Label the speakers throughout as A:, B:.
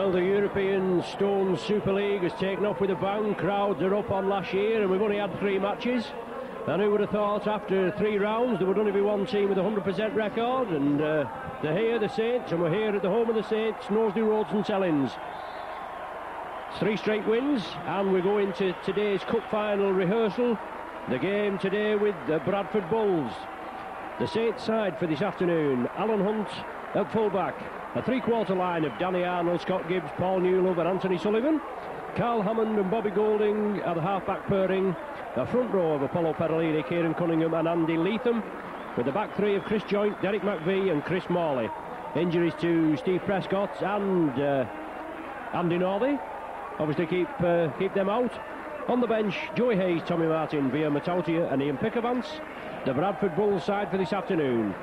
A: Well, the European Stones Super League has taken off with a bang. Crowds are up on last year, and we've only had 3 matches. And who would have thought after 3 rounds there would only be one team with a 100% record? And they're here, the Saints, and we're here at the home of the Saints, Knowsley Road, St Helens. 3 straight wins, and we go into today's cup final rehearsal. The game today with the Bradford Bulls. The Saints side for this afternoon: Alan Hunt at full-back. A 3-quarter line of Danny Arnold, Scott Gibbs, Paul Newlove and Anthony Sullivan. Carl Hammond and Bobby Golding at the half-back pairing. A front row of Apollo Perolini, Kieran Cunningham and Andy Leatham. With the back 3 of Chris Joynt, Derek McVie and Chris Morley. Injuries to Steve Prescott and Andy Northey obviously keep them out. On the bench, Joey Hayes, Tommy Martin, Via Matautia and Ian Pickavance. The Bradford Bulls side for this afternoon: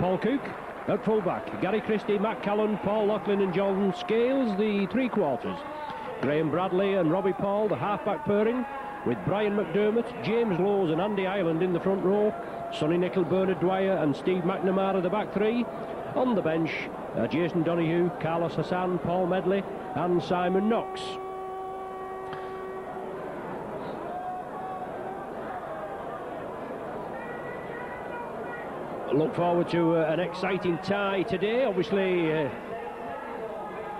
A: Paul Cook at full-back, Gary Christie, Matt Callan, Paul Loughlin and Jordan Scales, the 3-quarters. Graham Bradley and Robbie Paul, the half-back pairing, with Brian McDermott, James Lowes and Andy Ireland in the front row. Sonny Nicol, Bernard Dwyer and Steve McNamara, the back 3. On the bench, Jason Donoghue, Carlos Hassan, Paul Medley and Simon Knox. Look forward to an exciting tie today. Obviously,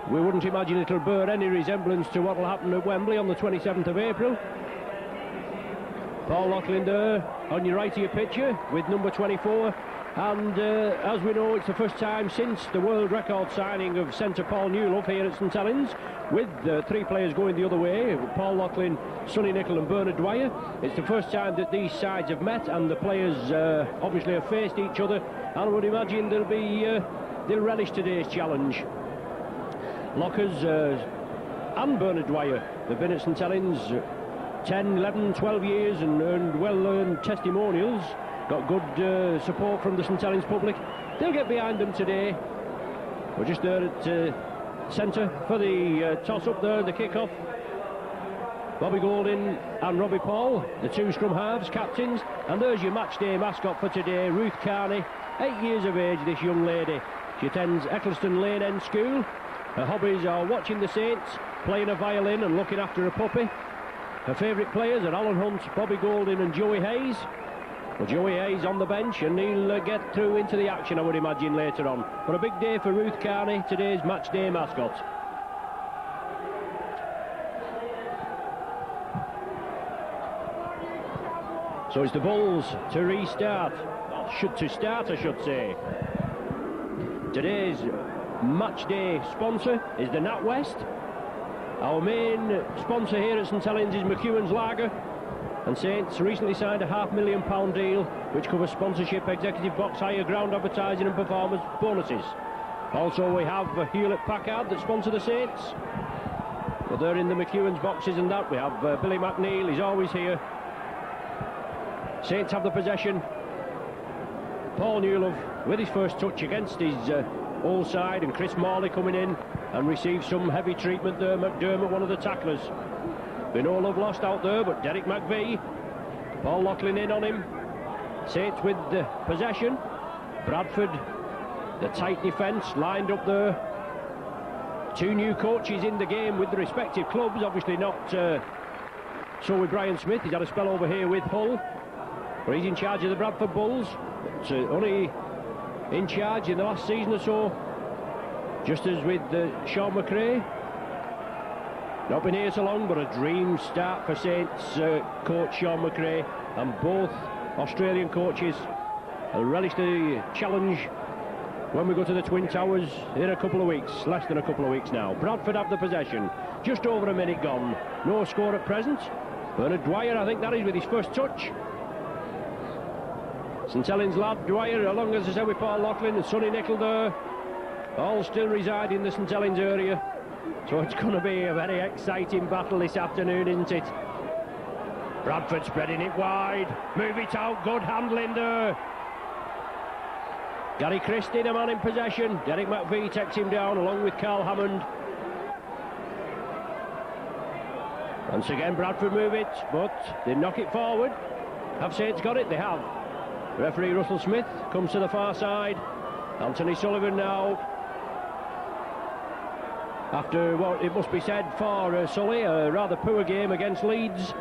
A: we wouldn't imagine it'll bear any resemblance to what will happen at Wembley on the 27th of April. Paul Loughlin there on your right of your picture with number 24. And as we know, it's the first time since the world record signing of centre Paul Newlove here at St Helens, with 3 players going the other way: Paul Loughlin, Sonny Nicol and Bernard Dwyer. It's the first time that these sides have met, and the players obviously have faced each other, and I would imagine they'll relish today's challenge. Lockers and Bernard Dwyer have been at St Helens 10, 11, 12 years and earned well-earned testimonials. Got good support from the St Helens public. They'll get behind them today. We're just there at centre for the toss-up there, the kick-off. Bobby Golding and Robbie Paul, the 2 scrum halves, captains. And there's your match day mascot for today, Ruth Carney, 8 years of age, this young lady. She attends Eccleston Lane End School. Her hobbies are watching the Saints, playing a violin and looking after a puppy. Her favourite players are Alan Hunt, Bobby Golding and Joey Hayes. Well, Joey Hayes on the bench, and he'll get through into the action, I would imagine, later on. But a big day for Ruth Carney, today's match day mascot. So it's the Bulls to restart, to start I should say. Today's match day sponsor is the NatWest. Our main sponsor here at St Helens is McEwen's Lager. And Saints recently signed a £500,000 deal which covers sponsorship, executive box hire, ground advertising and performance bonuses. Also we have Hewlett-Packard that sponsor the Saints. But they're in the McEwen's boxes and that. We have Billy McNeil, he's always here. Saints have the possession. Paul Newlove with his first touch against his old side, and Chris Morley coming in and receives some heavy treatment there. McDermott, one of the tacklers. Been no love lost out there, but Derek McVie. Paul Loughlin in on him. Saints with the possession. Bradford, the tight defence lined up there. 2 new coaches in the game with the respective clubs. Obviously not so with Brian Smith. He's had a spell over here with Hull, but he's in charge of the Bradford Bulls. But, only in charge in the last season or so, just as with Sean McRae. Not been here so long, but a dream start for Saints coach Sean McRae, and both Australian coaches will relish the challenge when we go to the Twin Towers in a couple of weeks, less than a couple of weeks now. Bradford have the possession, just over a minute gone, no score at present. Bernard Dwyer, I think that is with his first touch. St Helens lad Dwyer, along as I said with Paul Loughlin and Sonny Nicol there, all still reside in the St Helens area. So it's going to be a very exciting battle this afternoon, isn't it? Bradford spreading it wide, move it out, good handling there. Gary Christie, the man in possession. Derek McVie takes him down along with Carl Hammond. Once again Bradford move it, but they knock it forward. Have Saints got it? They have. Referee Russell Smith comes to the far side. Anthony Sullivan now after what it must be said for Sully, a rather poor game against Leeds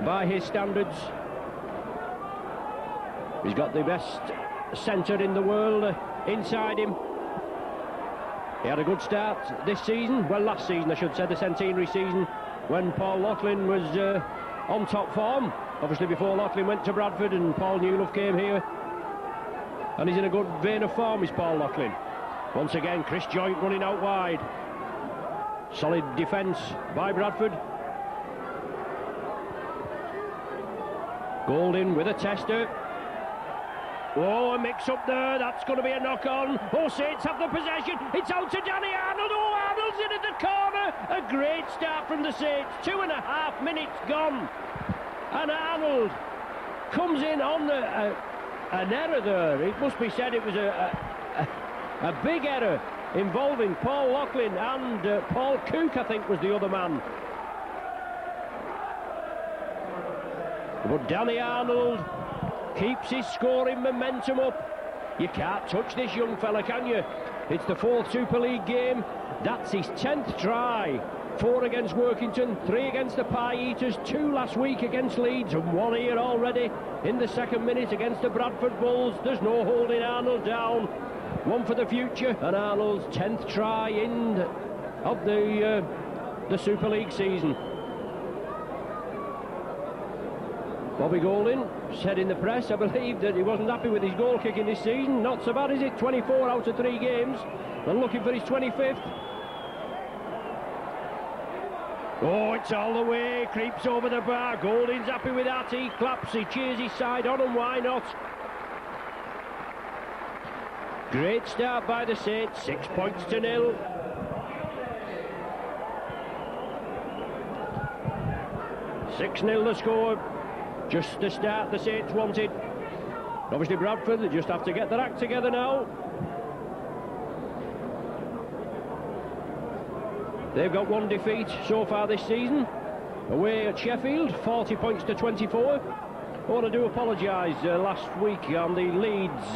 A: by his standards. He's got the best centre in the world inside him. He had a good start this season, well, last season I should say, the centenary season, when Paul Loughlin was on top form. Obviously before Loughlin went to Bradford and Paul Newlove came here. And he's in a good vein of form, is Paul Loughlin. Once again, Chris Joynt running out wide. Solid defence by Bradford. Golding with a tester. Oh, a mix-up there, that's going to be a knock-on. Oh, Saints have the possession, it's out to Danny Arnold. Oh, Arnold's in at the corner. A great start from the Saints, 2.5 minutes gone. And Arnold comes in on an error there. It must be said it was a big error involving Paul Loughlin and Paul Cook, I think, was the other man. But Danny Arnold keeps his scoring momentum up. You can't touch this young fella, can you? It's the 4th Super League game. That's his 10th try. 4 against Workington, 3 against the Pie Eaters, 2 last week against Leeds, and 1 here already in the 2nd minute against the Bradford Bulls. There's no holding Arnold down. 1 for the future, and Arnold's 10th try in of the Super League season. Bobby Golding said in the press, I believe, that he wasn't happy with his goal kicking this season. Not so bad, is it? 24 out of 3 games, and looking for his 25th. Oh, it's all the way, creeps over the bar. Golding's happy with that, he claps, he cheers his side on, and why not? Great start by the Saints, 6 points to 0. (6-0) the score. Just the start the Saints wanted. Obviously Bradford, they just have to get their act together now. They've got 1 defeat so far this season. Away at Sheffield, 40 points to 24. I want to do apologise last week on the Leeds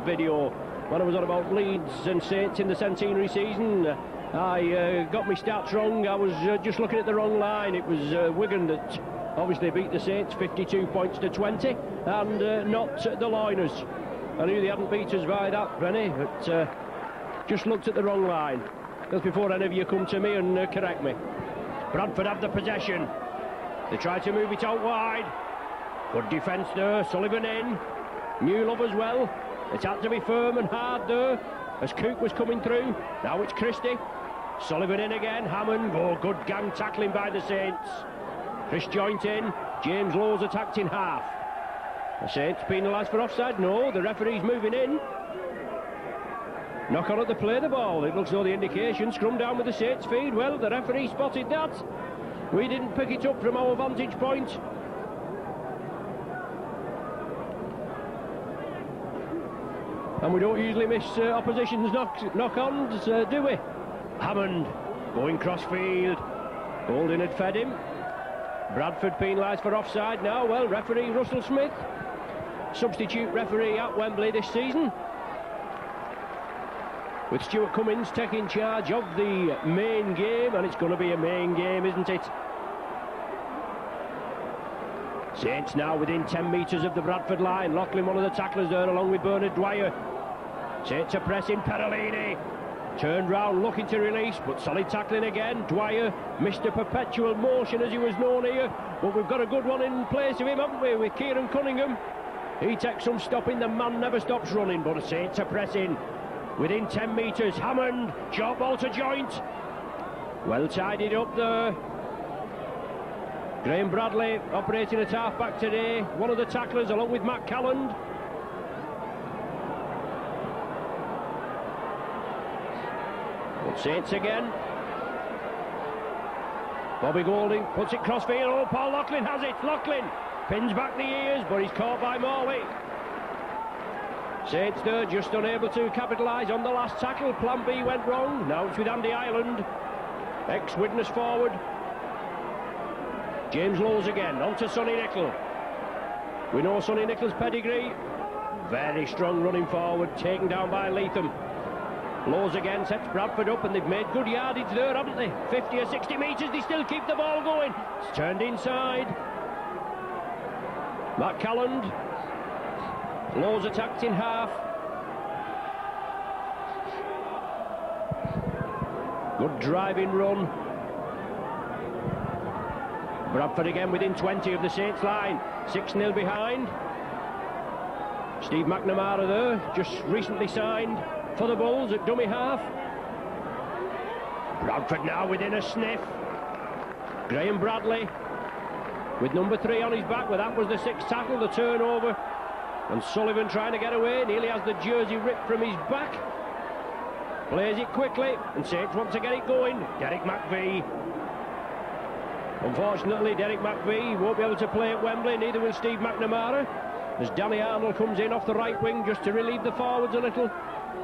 A: video, when I was on about Leeds and Saints in the centenary season. I got my stats wrong. I was just looking at the wrong line. It was Wigan that obviously beat the Saints 52 points to 20, and not the Loiners. I knew they hadn't beat us by that many, but just looked at the wrong line. That's before any of you come to me and correct me. Bradford have the possession. They try to move it out wide. Good defence there, Sullivan in. Newlove as well. It's had to be firm and hard there as Cook was coming through. Now it's Christie. Sullivan in again, Hammond. Oh, good gang tackling by the Saints. Chris Joynt in, James Lowe's attacked in half. The Saints penalised for offside? No, the referee's moving in. Knock on at the play the ball. It looks though the indication, scrum down with the Saints feed. Well, the referee spotted that. We didn't pick it up from our vantage point. And we don't usually miss opposition's knock-ons, do we? Hammond going cross-field. Golding had fed him. Bradford penalised for offside now. Well, referee Russell Smith, substitute referee at Wembley this season, with Stuart Cummins taking charge of the main game, and it's going to be a main game, isn't it? Saints now within 10 metres of the Bradford line. Loughlin, one of the tacklers there, along with Bernard Dwyer. Saints are pressing. Perolini turned round looking to release, but solid tackling again. Dwyer, Mr. Perpetual Motion as he was known here, but we've got a good one in place of him, haven't we, with Kieran Cunningham. He takes some stopping, the man never stops running, but the Saints are pressing within 10 metres. Hammond, short ball to Joynt. Well tidied up there. Graham Bradley operating at half-back today, one of the tacklers along with Matt Calland. Saints again. Bobby Golding puts it crossfield. Oh, Paul Loughlin has it. Loughlin pins back the ears, but he's caught by Morley. Saints there just unable to capitalise on the last tackle. Plan B went wrong. Now it's with Andy Ireland, ex-witness forward. James Lowe's again, on to Sonny Nicol. We know Sonny Nicol's pedigree. Very strong running forward, taken down by Leatham. Lows again, sets Bradford up, and they've made good yardage there, haven't they? 50 or 60 metres, they still keep the ball going. It's turned inside. Matt Calland. Lows attacked in half. Good driving run. Bradford again within 20 of the Saints line. 6-0 behind. Steve McNamara there, just recently signed for the Bulls at dummy half. Bradford now within a sniff. Graham Bradley with number 3 on his back, well, that was the 6th tackle, the turnover. And Sullivan trying to get away, nearly has the jersey ripped from his back. Plays it quickly, and Saints want to get it going. Derek McVie. Unfortunately, Derek McVie won't be able to play at Wembley, neither will Steve McNamara, as Danny Arnold comes in off the right wing just to relieve the forwards a little.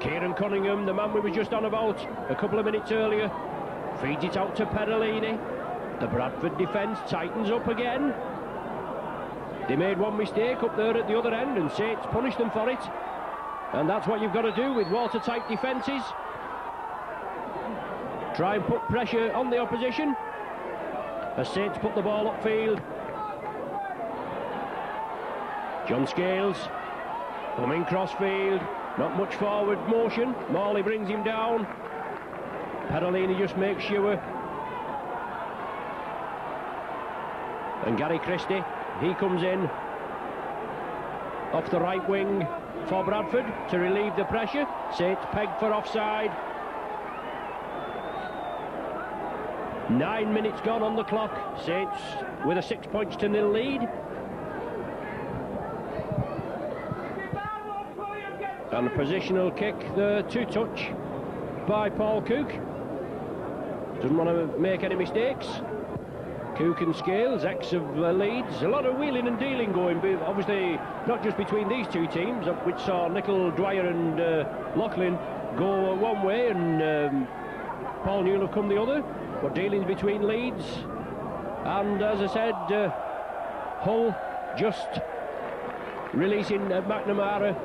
A: Kieran Cunningham, the man we were just on about a couple of minutes earlier, feeds it out to Perolini. The Bradford defence tightens up again. They made one mistake up there at the other end, and Saints punished them for it. And that's what you've got to do with watertight defences. Try and put pressure on the opposition as Saints put the ball upfield. John Scales coming crossfield, not much forward motion. Morley brings him down. Perolini just makes sure. And Gary Christie, he comes in off the right wing for Bradford to relieve the pressure. Saints pegged for offside. 9 minutes gone on the clock. Saints with a 6-0 lead. And a positional kick, the 2-touch by Paul Cook. Doesn't want to make any mistakes. Cook and Scales, ex of Leeds. A lot of wheeling and dealing going, obviously not just between these two teams, which saw Nicol Dwyer and Loughlin go one way and Paul Newell have come the other, but dealings between Leeds and, as I said, Hull just releasing McNamara,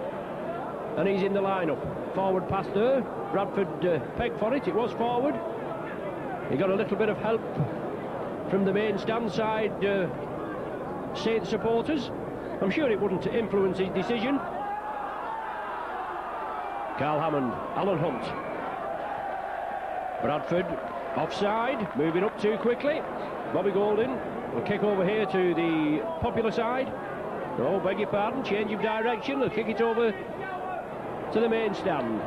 A: and he's in the lineup. Forward pass there. Bradford pegged for it. It was forward. He got a little bit of help from the main stand side Saints supporters. I'm sure it wouldn't influence his decision. Carl Hammond, Alan Hunt. Bradford offside, moving up too quickly. Bobby Golding will kick over here to the Popular side. Oh, beg your pardon, change of direction. They'll kick it over to the main stand.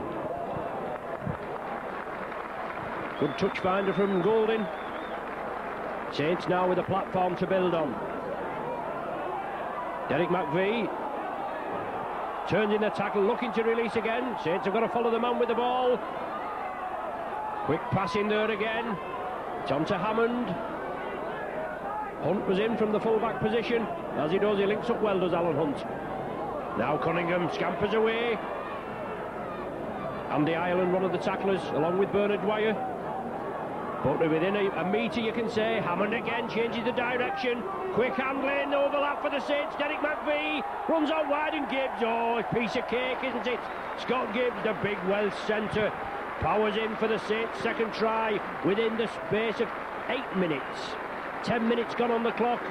A: Good touch finder from Golding. Saints now with a platform to build on. Derek McVie turns in the tackle, looking to release again. Saints have got to follow the man with the ball. Quick pass in there again. It's on to Hammond. Hunt was in from the full-back position. As he does, he links up well, does Alan Hunt. Now Cunningham scampers away. Andy Ireland, one of the tacklers, along with Bernard Dwyer. But within a metre, you can say. Hammond again changes the direction. Quick handling, overlap for the Saints. Derek McVie runs out wide, and Gibbs. Oh, a piece of cake, isn't it? Scott Gibbs, the big Welsh centre, powers in for the Saints' second try within the space of 8 minutes. 10 minutes gone on the clock.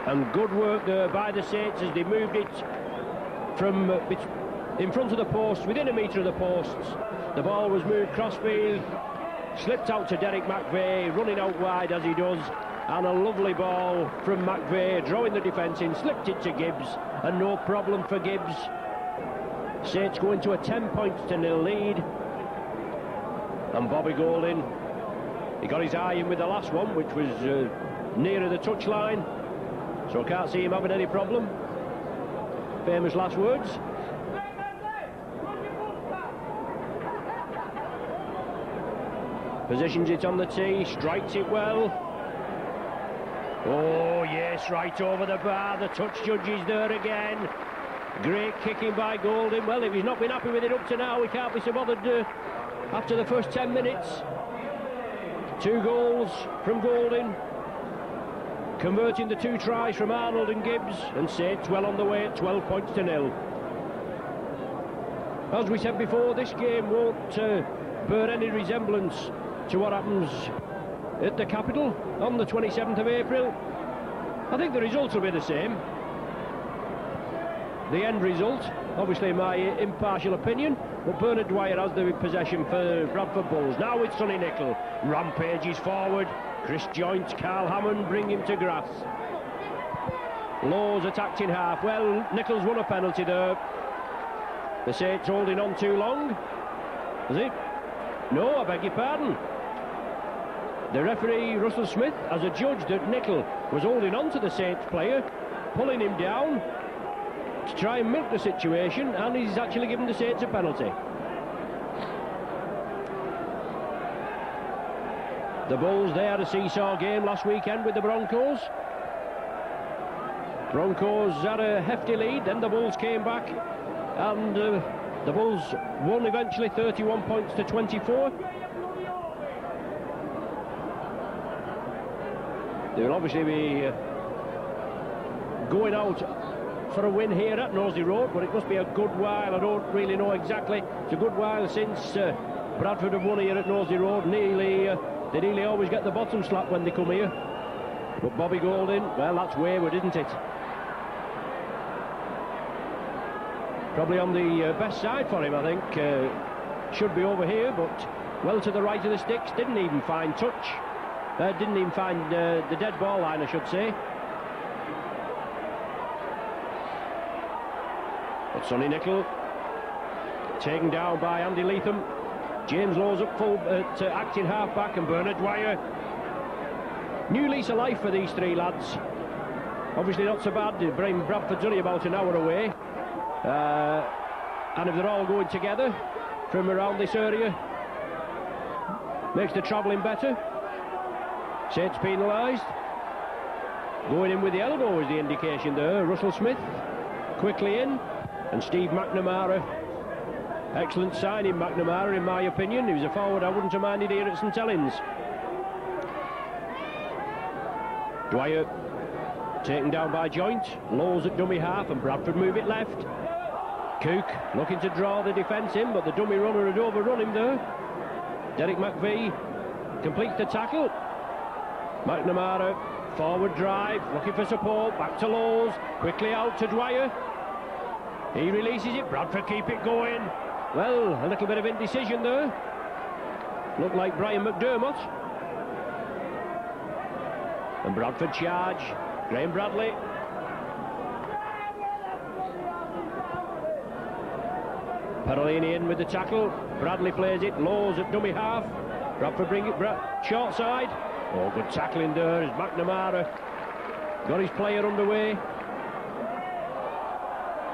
A: And good work there by the Saints as they moved it from in front of the post, within a metre of the posts. The ball was moved crossfield, slipped out to Derek McVie, running out wide as he does, and a lovely ball from McVie, drawing the defence in, slipped it to Gibbs, and no problem for Gibbs. Saints go into a 10-0 lead, and Bobby Golding, he got his eye in with the last one, which was nearer the touchline, so I can't see him having any problem. Famous last words. Positions it on the tee, strikes it well. Oh yes, right over the bar. The touch judge is there again. Great kicking by Golding. Well, if he's not been happy with it up to now, we can't be so bothered after the first 10 minutes. 2 goals from Golding, converting the 2 tries from Arnold and Gibbs, and Saints well on the way at 12-0. As we said before, this game won't bear any resemblance to what happens at the capital on the 27th of April. I think the results will be the same. The end result, obviously my impartial opinion, but Bernard Dwyer has the possession for Bradford Bulls. Now with Sonny Nicol, rampages forward. Chris Joint, Carl Hammond bring him to grass. Laws attacked in half. Well, Nichols won a penalty there. The Saints holding on too long. Is it? No, I beg your pardon. The referee, Russell Smith, has adjudged that Nicol was holding on to the Saints player, pulling him down to try and milk the situation, and he's actually given the Saints a penalty. The Bulls, they had a seesaw game last weekend with the Broncos. Broncos had a hefty lead, then the Bulls came back, and the Bulls won eventually 31 points to 24. They will obviously be going out for a win here at Nosey Road, but it must be a good while. I don't really know exactly. It's a good while since Bradford have won here at Nosey Road. They nearly always get the bottom slap when they come here. But Bobby Golding, well, that's wayward, isn't it? Probably on the best side for him, I think. Should be over here, but well to the right of the sticks. Didn't even find touch. Didn't even find the dead ball line, I should say. But Sonny Nicol taken down by Andy Leatham. James Lawes up full acting half-back, and Bernard Dwyer. New lease of life for these three lads. Obviously not so bad. Bradford's only about an hour away. And if they're all going together from around this area, makes the travelling better. Saints penalised. Going in with the elbow is the indication there. Russell Smith quickly in, and Steve McNamara. Excellent signing, McNamara, in my opinion. He was a forward I wouldn't have minded here at St Helens. Dwyer taken down by Joint. Lawes at dummy half, and Bradford move it left. Cook looking to draw the defence in, but the dummy runner had overrun him there. Derek McVie completes the tackle. McNamara, forward drive, looking for support, back to Lawes, quickly out to Dwyer. He releases it, Bradford keep it going. Well, a little bit of indecision there. Looked like Brian McDermott. And Bradford charge, Graham Bradley. Perolini in with the tackle. Bradley plays it. Lawes at dummy half. Bradford bring it short side. Oh, good tackling there as McNamara got his player underway.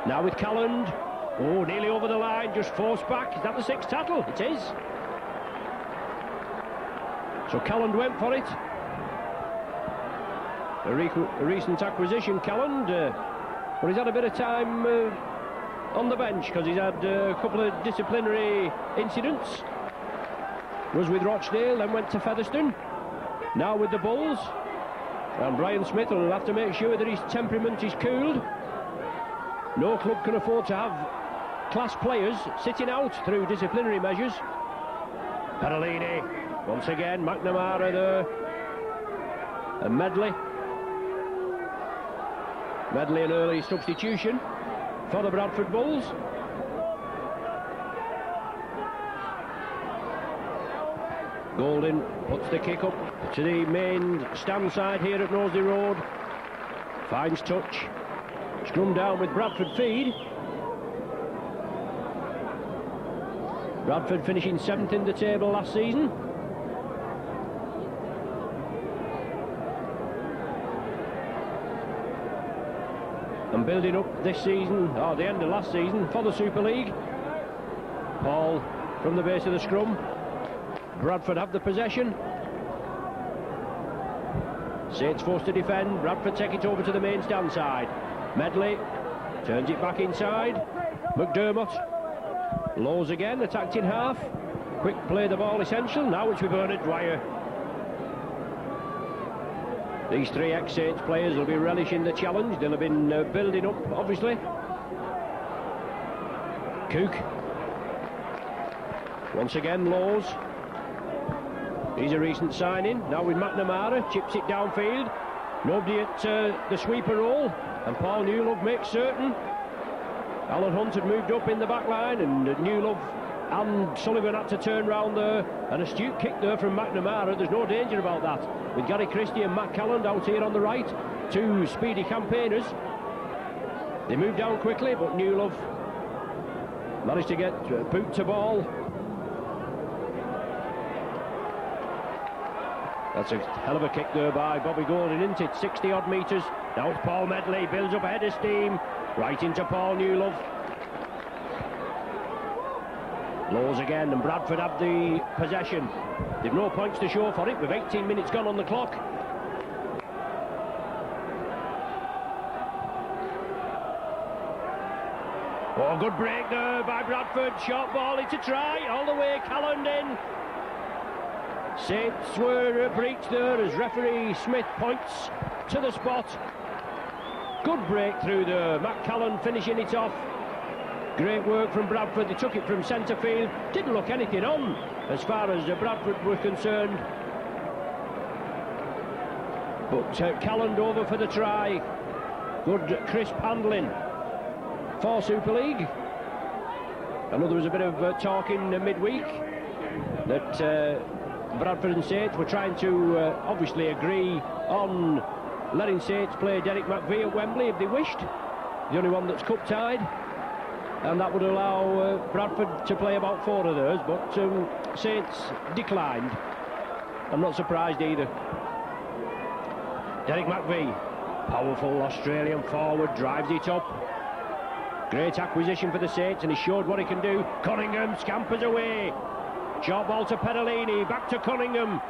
A: Now with Calland. Oh, nearly over the line, just forced back. Is that the sixth tackle? It is. So Calland went for it. A recent acquisition, Calland. But he's had a bit of time on the bench because he's had a couple of disciplinary incidents. Was with Rochdale, then went to Featherstone. Now with the Bulls. And Brian Smith will have to make sure that his temperament is cooled. No club can afford to have class players sitting out through disciplinary measures. Perolini, once again, McNamara there. And Medley. Medley an early substitution for the Bradford Bulls. Golding puts the kick up to the main stand side here at Nosey Road. Finds touch. Scrum down with Bradford feed. Bradford finishing 7th in the table last season. And building up this season, or the end of last season, for the Super League. Paul from the base of the scrum. Bradford have the possession. Saints forced to defend. Bradford take it over to the main stand side. Medley turns it back inside. McDermott. Lawes again, attacked in half. Quick play the ball essential. Now it's with Bernard Dwyer. These three ex-Saints players will be relishing the challenge. They'll have been building up, obviously. Cook Once again, Laws. He's a recent signing. Now with McNamara, chips it downfield. Nobody at the sweeper role. And Paul Newlove makes certain. Alan Hunt had moved up in the back line, and Newlove and Sullivan had to turn round there. An astute kick there from McNamara. There's no danger about that. With Gary Christie and Matt Calland out here on the right, two speedy campaigners. They moved down quickly, but Newlove managed to get boot to ball. That's a hell of a kick there by Bobby Golding, isn't it? 60 odd metres. Now it's Paul Medley, builds up a head of steam, right into Paul Newlove. Laws again, and Bradford have the possession. They've no points to show for it, with 18 minutes gone on the clock. Oh, good break there by Bradford. Short ball, it's a try, all the way, Calland in. Saints were breached there as referee Smith points to the spot. Good breakthrough there, Matt Calland finishing it off. Great work from Bradford. They took it from centre field. Didn't look anything on as far as Bradford were concerned. But Calland over for the try. Good crisp handling for Super League. I know there was a bit of talk in midweek that Bradford and Saints were trying to obviously agree on letting Saints play Derek McVie at Wembley if they wished. The only one that's cup tied. And that would allow Bradford to play about 4 of theirs, but Saints declined. I'm not surprised either. Derek McVie, powerful Australian forward, drives it up. Great acquisition for the Saints, and he showed what he can do. Cunningham scampers away. Short ball to Pedalini, back to Cunningham.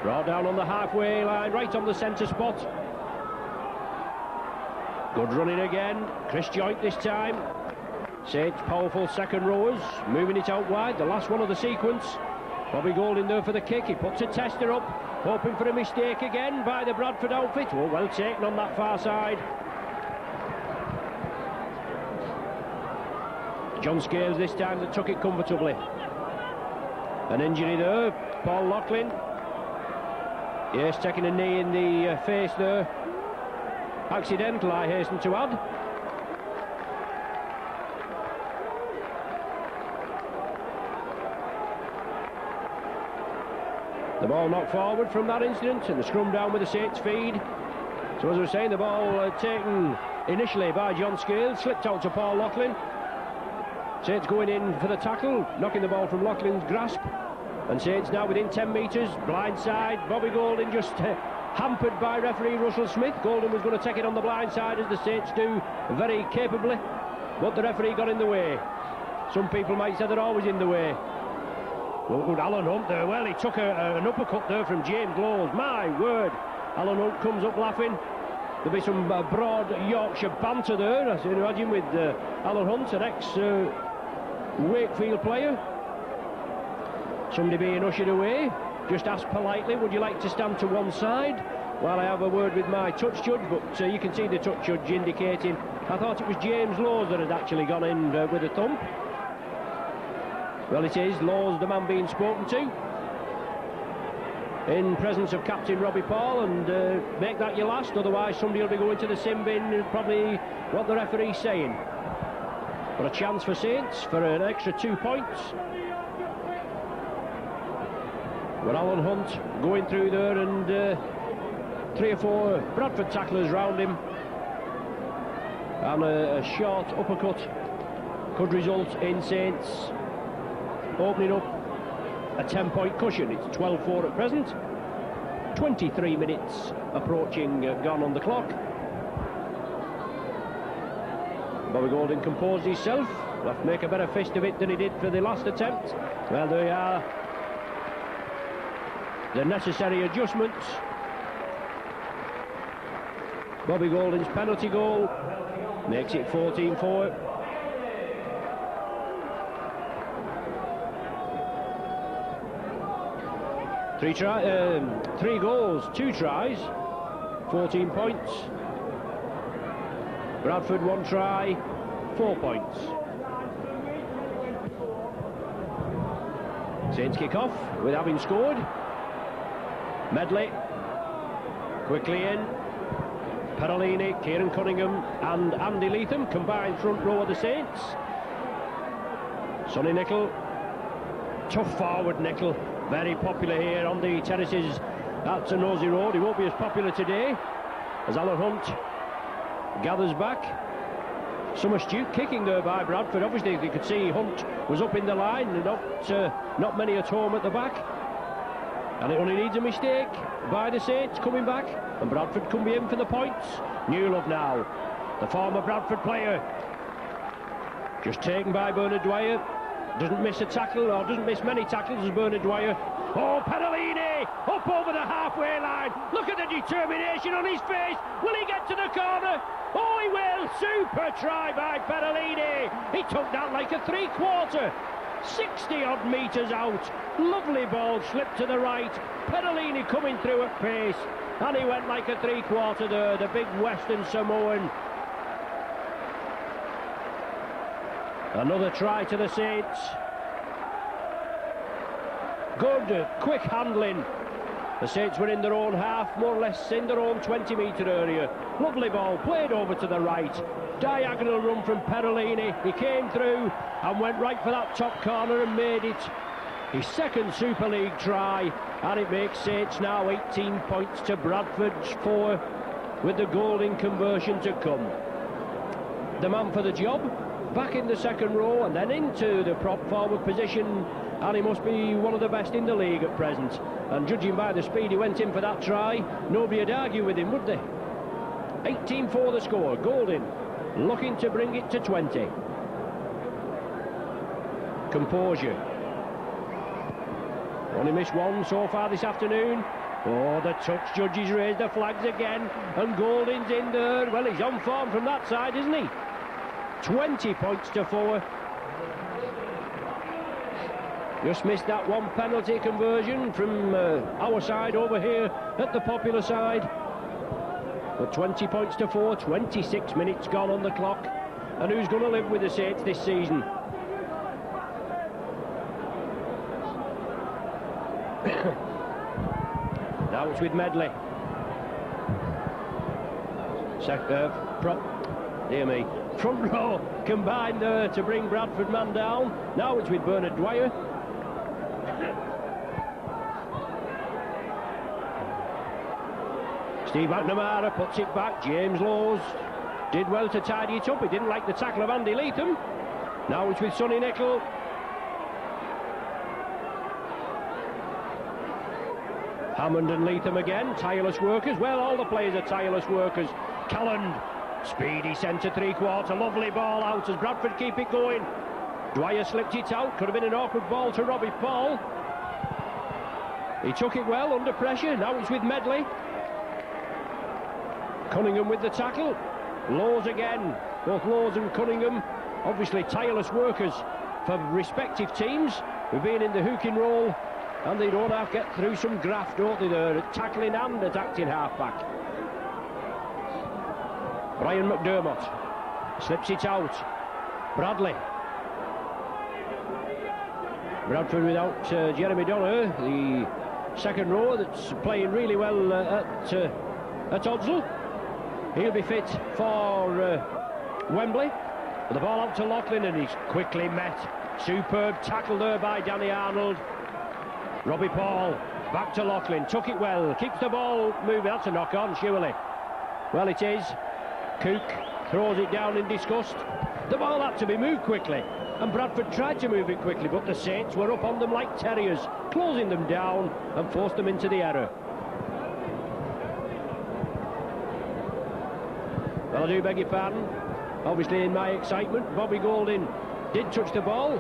A: Brought down on the halfway line, right on the centre spot. Good running again. Chris Joint this time. Saints powerful second rowers, moving it out wide, the last one of the sequence. Bobby Golding there for the kick, he puts a tester up, hoping for a mistake again by the Bradford outfit. Oh, well taken on that far side. John Scales this time that took it comfortably. An injury there, Paul Loughlin. Yes, taking a knee in the face there. Accidental, I hasten to add. The ball knocked forward from that incident, and the scrum down with the Saints feed. So as I was saying, the ball taken initially by John Scales, slipped out to Paul Loughlin. Saints going in for the tackle, knocking the ball from Loughlin's grasp. And Saints now within 10 metres, blind side. Bobby Golding just hampered by referee Russell Smith. Golding was going to take it on the blind side, as the Saints do very capably, but the referee got in the way. Some people might say they're always in the way. Oh, good Alan Hunt there. Well, he took an uppercut there from James Laws. My word. Alan Hunt comes up laughing. There'll be some broad Yorkshire banter there, I can imagine, with Alan Hunt, an ex-Wakefield player. Somebody being ushered away. Just asked politely, would you like to stand to one side while I have a word with my touch judge? But you can see the touch judge indicating, I thought it was James Laws that had actually gone in with a thump. Well, it is Laws, the man being spoken to, in presence of Captain Robbie Paul, and make that your last, otherwise somebody will be going to the sin bin, probably what the referee's saying. But a chance for Saints for an extra 2 points. With Alan Hunt going through there, and 3 or 4 Bradford tacklers round him, and a short uppercut could result in Saints opening up a 10-point cushion. It's 12-4 at present. 23 minutes approaching gone on the clock. Bobby Golding composed himself. He'll have to make a better fist of it than he did for the last attempt. Well, there are the necessary adjustments. Bobby Golding's penalty goal makes it 14-4. Three goals, 2 tries, 14 points. Bradford 1 try, 4 points. Saints kick off with having scored. Medley quickly in. Perolini, Kieran Cunningham and Andy Leatham combined front row of the Saints. Sonny Nicol, tough forward Nicol, very popular here on the terraces at Nosey Road. He won't be as popular today as Alan Hunt gathers back. Some astute kicking there by Bradford. Obviously you could see Hunt was up in the line and not many at home at the back, and it only needs a mistake by the Saints coming back and Bradford can be in for the points. Newlove now, the former Bradford player, just taken by Bernard Dwyer. Doesn't miss a tackle, or doesn't miss many tackles as Bernard Dwyer. Oh, Perolini up over the halfway line. Look at the determination on his face. Will he get to the corner? Oh, he will. Super try by Perolini. He took that like a three-quarter. 60-odd metres out. Lovely ball slipped to the right. Perolini coming through at pace, and he went like a three-quarter there, the big Western Samoan. Another try to the Saints. Good, quick handling. The Saints were in their own half, more or less in their own 20-metre area. Lovely ball, played over to the right. Diagonal run from Perolini. He came through and went right for that top corner and made it his second Super League try. And it makes Saints now 18 points to Bradford's 4, with the Golding conversion to come. The man for the job, back in the second row and then into the prop forward position, and he must be one of the best in the league at present. And judging by the speed he went in for that try, nobody would argue with him, would they? 18-4 the score. Golding looking to bring it to 20. Composure. Only missed one so far this afternoon. Oh, the touch judges raised the flags again, and Golding's in there. Well, he's on form from that side, isn't he? 20 points to 4. Just missed that one penalty conversion from our side over here at the popular side. But 20 points to 4, 26 minutes gone on the clock. And who's going to live with the Saints this season? Now it's with Medley. Dear me. Front row combined there to bring Bradford man down. Now it's with Bernard Dwyer. Steve McNamara puts it back. James Lowes did well to tidy it up. He didn't like the tackle of Andy Leatham. Now it's with Sonny Nicol. Hammond and Leatham again, tireless workers. Well, all the players are tireless workers. Calland, speedy centre three-quarter, lovely ball out as Bradford keep it going. Dwyer slipped it out, could have been an awkward ball to Robbie Paul. He took it well under pressure. Now it's with Medley. Cunningham with the tackle. Lowes again, both Lowes and Cunningham, obviously tireless workers for respective teams. We've been in the hooking role, and they don't have to get through some graft, don't they, there, at tackling and at acting half-back. Brian McDermott slips it out. Bradley. Bradford without Jeremy Donner, the second row that's playing really well at Odsal. He'll be fit for Wembley. The ball out to Loughlin, and he's quickly met. Superb tackle there by Danny Arnold. Robbie Paul back to Loughlin, took it well, keeps the ball moving. That's a knock on, surely. Well, it is. Cook throws it down in disgust. The ball had to be moved quickly, and Bradford tried to move it quickly, but the Saints were up on them like terriers, closing them down and forced them into the error. Well, I do beg your pardon. Obviously, in my excitement, Bobby Golding did touch the ball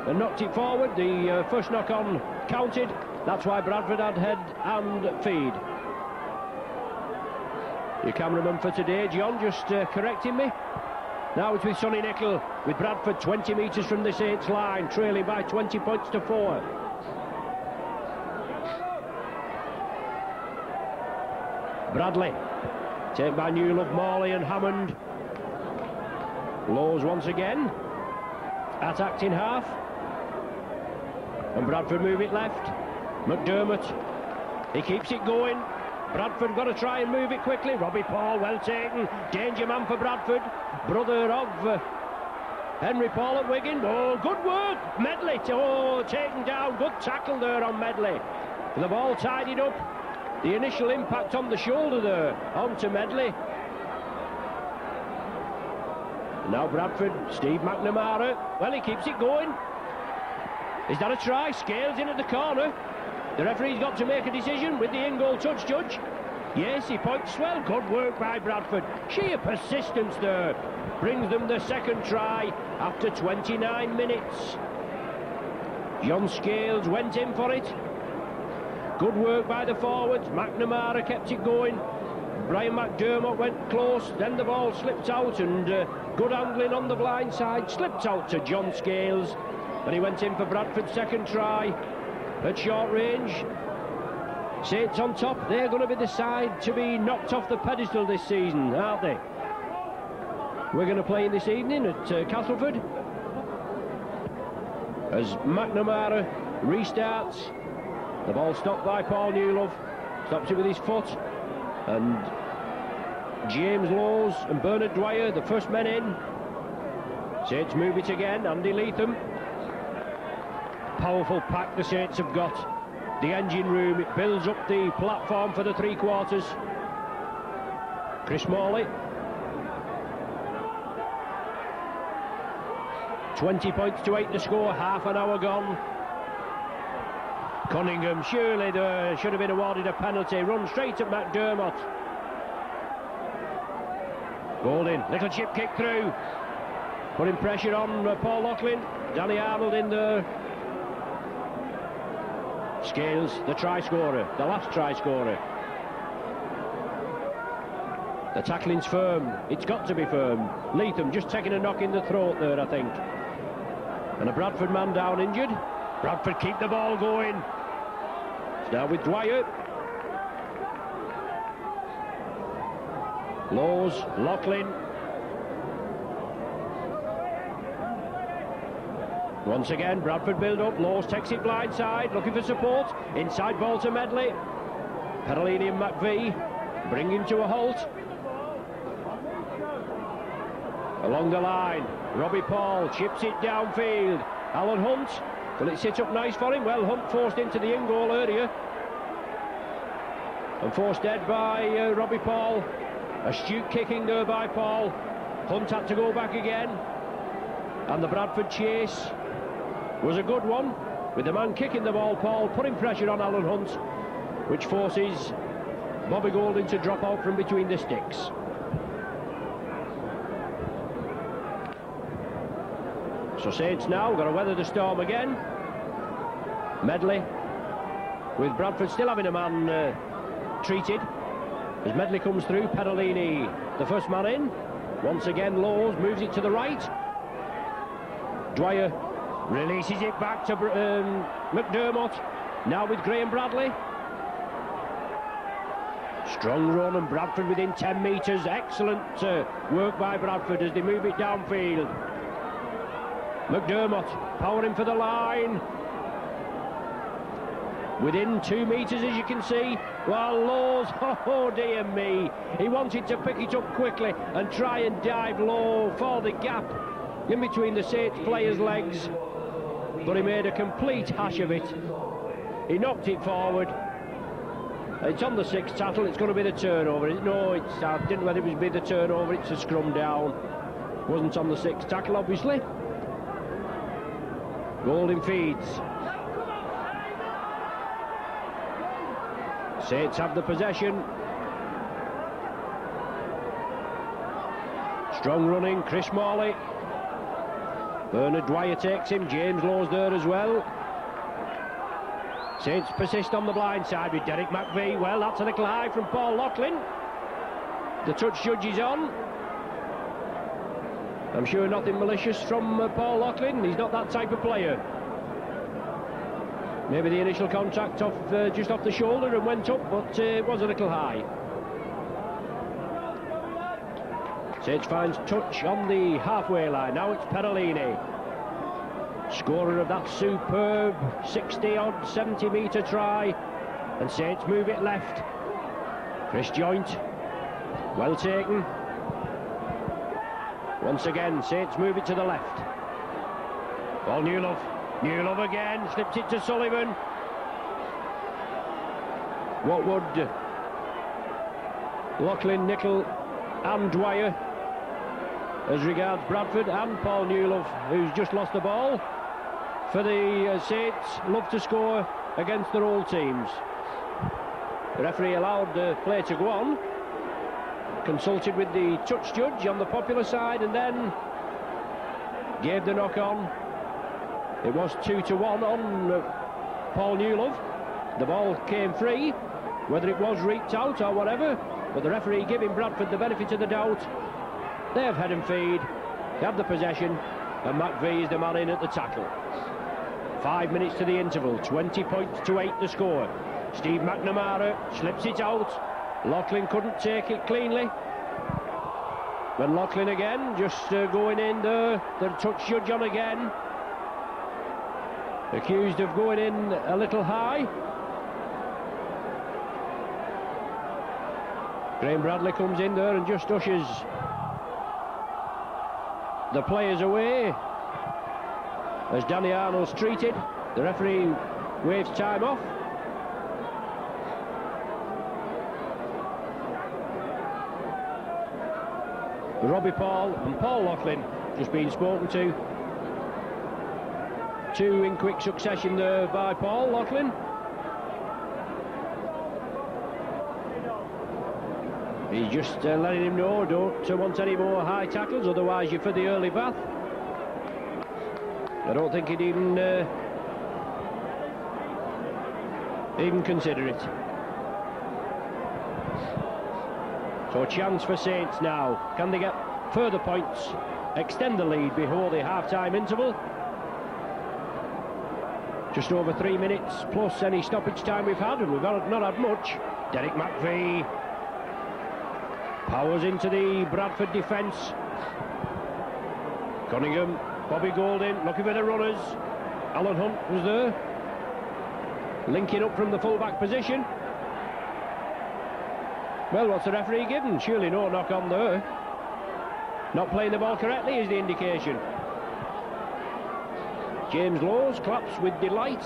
A: and knocked it forward. The first knock-on counted. That's why Bradford had head and feed. Your cameraman for today, John, just correcting me. Now it's with Sonny Nicol, with Bradford 20 metres from the Saints line, trailing by 20 points to 4. Bradley, taken by Newlove, Morley and Hammond. Lowes once again, at acting half. And Bradford move it left. McDermott, he keeps it going. Bradford got to try and move it quickly. Robbie Paul, well taken. Danger man for Bradford. Brother of Henry Paul at Wigan. Oh, good work. Medley, taken down. Good tackle there on Medley. The ball tidied up. The initial impact on the shoulder there onto Medley. Now Bradford, Steve McNamara. Well, he keeps it going. Is that a try? Scales in at the corner. The referee's got to make a decision with the in-goal touch judge. Yes, he points well. Good work by Bradford. Sheer persistence there brings them the second try after 29 minutes. John Scales went in for it. Good work by the forwards. McNamara kept it going. Brian McDermott went close. Then the ball slipped out, and good angling on the blind side. Slipped out to John Scales. And he went in for Bradford's second try at short range. Saints on top. They're going to be the side to be knocked off the pedestal this season, aren't they? We're going to play this evening at Castleford. As McNamara restarts, the ball stopped by Paul Newlove. Stops it with his foot. And James Lowes and Bernard Dwyer, the first men in. Saints move it again. Andy Leatham. Powerful pack the Saints have got. The engine room, it builds up the platform for the three quarters. Chris Morley. 20 points to 8 to score, half an hour gone. Cunningham, surely there should have been awarded a penalty. Run straight at McDermott. Golding, little chip kick through. Putting pressure on Paul Loughlin. Danny Arnold in there. Scales, the try scorer, the last try scorer. The tackling's firm. It's got to be firm. Leatham just taking a knock in the throat there, I think. And a Bradford man down injured. Bradford keep the ball going. It's now with Dwyer. Lowes, Loughlin. Once again, Bradford build up. Lowes takes it blindside, looking for support. Inside ball to Medley. Perolini and McVie bring him to a halt. Along the line, Robbie Paul chips it downfield. Alan Hunt, will it sit up nice for him? Well, Hunt forced into the in-goal area. And forced dead by Robbie Paul. Astute kicking there by Paul. Hunt had to go back again. And the Bradford chase was a good one, with the man kicking the ball, Paul, putting pressure on Alan Hunt, which forces Bobby Golding to drop out from between the sticks. So Saints now got to weather the storm again. Medley, with Bradford still having a man treated. As Medley comes through, Perolini, the first man in. Once again, Lowes moves it to the right. Dwyer releases it back to McDermott. Now with Graham Bradley. Strong run, and Bradford within 10 metres. Excellent work by Bradford as they move it downfield. McDermott powering for the line. Within 2 metres, as you can see. While Lowes, oh dear me, he wanted to pick it up quickly and try and dive low for the gap in between the Saints players' legs, but he made a complete hash of it. He knocked it forward. It's on the sixth tackle. It's going to be the turnover. No, I didn't let it be the turnover. It's a scrum down. Wasn't on the sixth tackle, obviously. Golding feeds. Saints have the possession. Strong running, Chris Morley. Bernard Dwyer takes him. James Lowes there as well. Saints persist on the blind side with Derek McVie. Well, that's a little high from Paul Loughlin. The touch judge is on. I'm sure nothing malicious from Paul Loughlin. He's not that type of player. Maybe the initial contact off just off the shoulder and went up, but it was a little high. Saints finds touch on the halfway line. Now it's Perolini. scorer of that superb 60-odd, 70-metre try. And Saints move it left. Chris Joint, well taken. Once again, Saints move it to the left. Paul Newlove. Newlove again, slips it to Sullivan. What would Lachlan, Nicol and Dwyer, as regards Bradford and Paul Newlove, who's just lost the ball, for the Saints, love to score against their old teams. The referee allowed the play to go on, consulted with the touch judge on the popular side, and then gave the knock on. It was 2-1 on Paul Newlove. The ball came free, whether it was reeked out or whatever, but the referee giving Bradford the benefit of the doubt. They have head and feed, they have the possession, and McVie is the man in at the tackle. 5 minutes to the interval, 20 points to 8 the score. Steve McNamara slips it out. Lachlan couldn't take it cleanly. When Lachlan again, just going in there, the touch judge on again. Accused of going in a little high. Graham Bradley comes in there and just ushers the players away as Danny Arnold's treated. The referee waves time off. Robbie Paul and Paul Lachlan just being spoken to. Two in quick succession there by Paul Lachlan. He's just letting him know, don't want any more high tackles, otherwise you're for the early bath. I don't think he'd even consider it. So a chance for Saints now. Can they get further points, extend the lead before the half-time interval? Just over 3 minutes plus any stoppage time we've had, and we've not had much. Derek McVie powers into the Bradford defence. Cunningham, Bobby Golding looking for the runners. Alan Hunt was there, linking up from the full-back position. Well, what's the referee given? Surely no knock on there. Not playing the ball correctly is the indication. James Lowes claps with delight.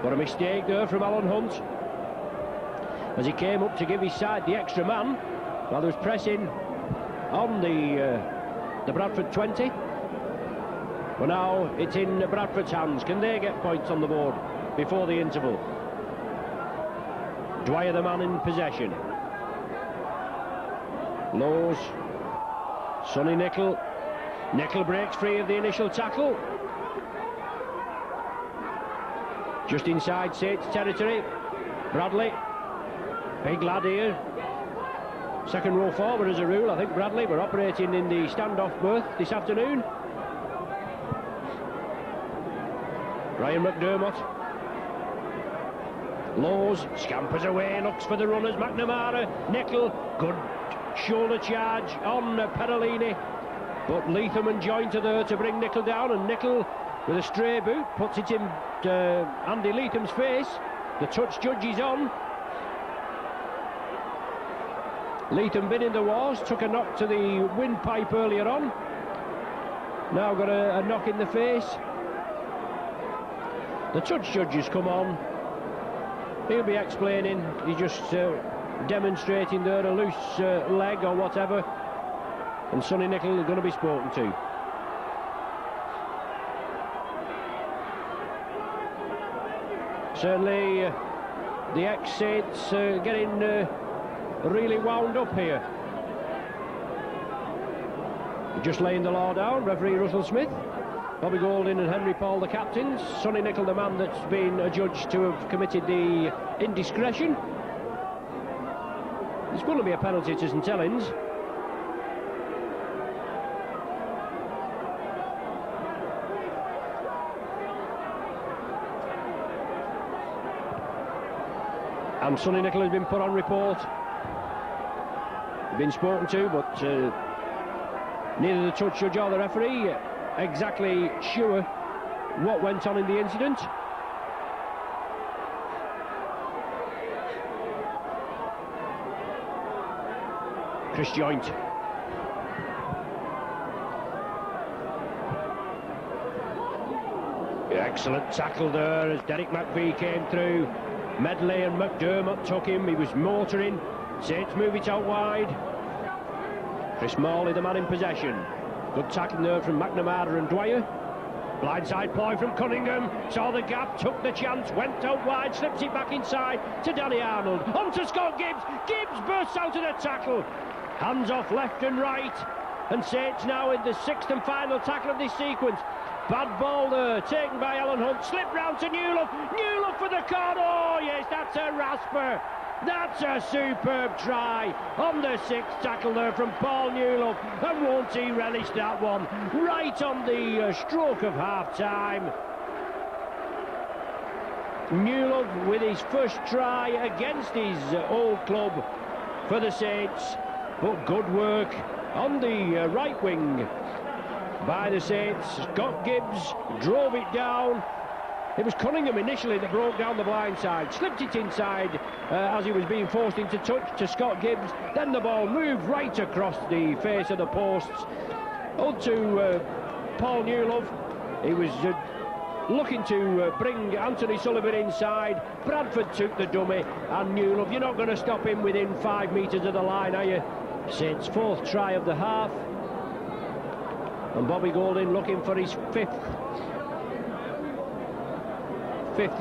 A: What a mistake there from Alan Hunt, as he came up to give his side the extra man while there was pressing on the Bradford 20. Well, now it's in Bradford's hands. Can they get points on the board before the interval? Dwyer the man in possession. Lowes, Sonny Nicol. Nicol breaks free of the initial tackle. Just inside Saints territory. Bradley, big lad here. Second row forward as a rule. I think Bradley were operating in the standoff berth this afternoon. Ryan McDermott. Lowes scampers away, looks for the runners. McNamara, Nicol, good shoulder charge on Perolini, but Leatham and Joint are there to bring Nicol down, and Nicol with a stray boot puts it in Andy Leatham's face. The touch judge is on. Leatham been in the wars, took a knock to the windpipe earlier on. Now got a knock in the face. The touch judge has come on. He'll be explaining. He's just demonstrating there a loose leg or whatever, and Sonny Nicol is going to be spoken to. Certainly the ex-Saints getting really wound up here. Just laying the law down, referee Russell Smith, Bobby Golding and Henry Paul the captains. Sonny Nicol the man that's been adjudged to have committed the indiscretion. There's going to be a penalty to St Helens. And Sonny Nicol has been put on report. Been spoken to, but neither the touch judge or the referee exactly sure what went on in the incident. Chris Joint. Excellent tackle there as Derek McVie came through. Medley and McDermott took him. He was motoring. Saints move it out wide. Chris Morley, the man in possession. Good tackling there from McNamara and Dwyer. Blindside ploy from Cunningham. Saw the gap, took the chance, went out wide, slips it back inside to Danny Arnold. On to Scott Gibbs. Gibbs bursts out of the tackle. Hands off left and right. And Saints now in the sixth and final tackle of this sequence. Bad ball there, taken by Alan Hunt. Slip round to Newlove. Newlove for the corner. Oh yes, that's a rasper. That's a superb try on the sixth tackle there from Paul Newlove. And won't he relish that one? Right on the stroke of half-time. Newlove with his first try against his old club for the Saints. But good work on the right wing by the Saints. Scott Gibbs drove it down. It was Cunningham initially that broke down the blind side, slipped it inside as he was being forced into touch to Scott Gibbs. Then the ball moved right across the face of the posts. On to Paul Newlove. He was looking to bring Anthony Sullivan inside. Bradford took the dummy, and Newlove, you're not going to stop him within 5 metres of the line, are you? Saints' fourth try of the half. And Bobby Golding looking for his fifth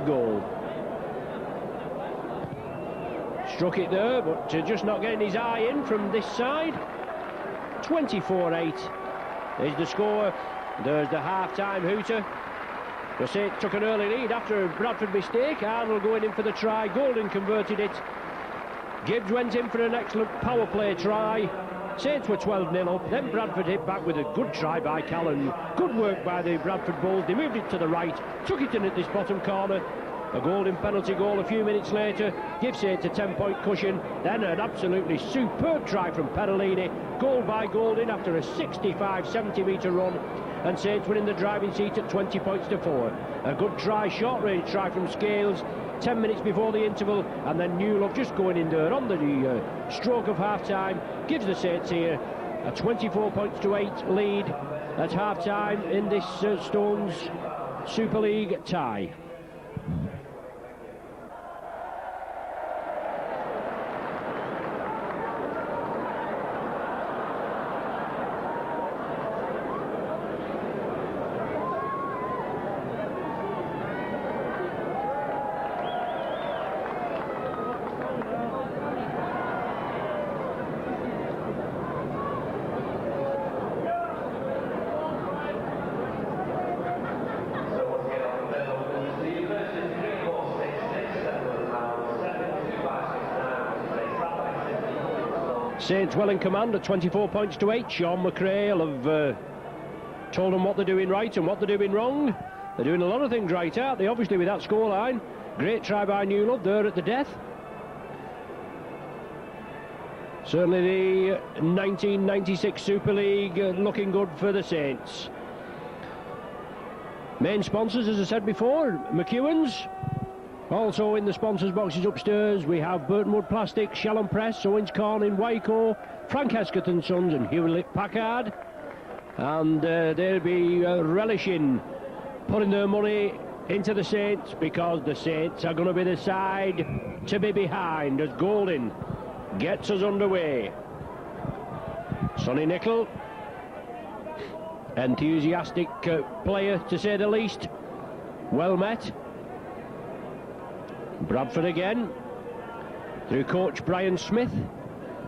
A: goal. Struck it there, but just not getting his eye in from this side. 24-8 is the score. There's the half-time hooter. The Saints took an early lead after a Bradford mistake. Arnold going in for the try. Golding converted it. Gibbs went in for an excellent power play try. Saints were 12-0 up. Then Bradford hit back with a good try by Callan. Good work by the Bradford Bulls. They moved it to the right, took it in at this bottom corner. A Golding penalty goal a few minutes later gives Saints a 10-point cushion. Then an absolutely superb try from Perolini. Goal by Golding after a 65-70 metre run. And Saints were in the driving seat at 20 points to 4. A good try, short-range try from Scales 10 minutes before the interval, and then Newlove just going in there on the stroke of half-time gives the Saints here a 24 points to 8 lead at half-time in this Stones Super League tie. Saints well in command at 24 points to 8. Sean McRae will have told them what they're doing right and what they're doing wrong. They're doing a lot of things right, aren't they? Obviously with that scoreline. Great try by Newlove there at the death. Certainly the 1996 Super League looking good for the Saints. Main sponsors, as I said before, McEwen's. Also in the sponsors boxes upstairs we have Burton Wood Plastics, Shallon Press, Owens Corn in Waco, Frank Hesketh and Sons and Hewlett Packard. And they'll be relishing putting their money into the Saints, because the Saints are going to be the side to be behind as Golding gets us underway. Sonny Nicol, enthusiastic player to say the least, well met. Bradford again, through coach Brian Smith.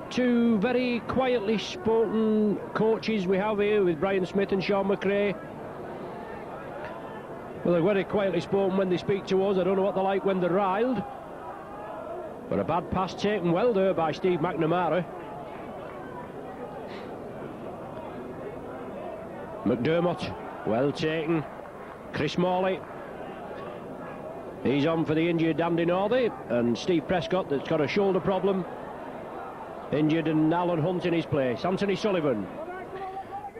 A: Two very quietly spoken coaches we have here with Brian Smith and Sean McRae. Well, they're very quietly spoken when they speak to us. I don't know what they're like when they're riled. But a bad pass taken well there by Steve McNamara. McDermott, well taken. Chris Morley. He's on for the injured Andy Northey, and Steve Prescott, that's got a shoulder problem, injured, and Alan Hunt in his place. Anthony Sullivan,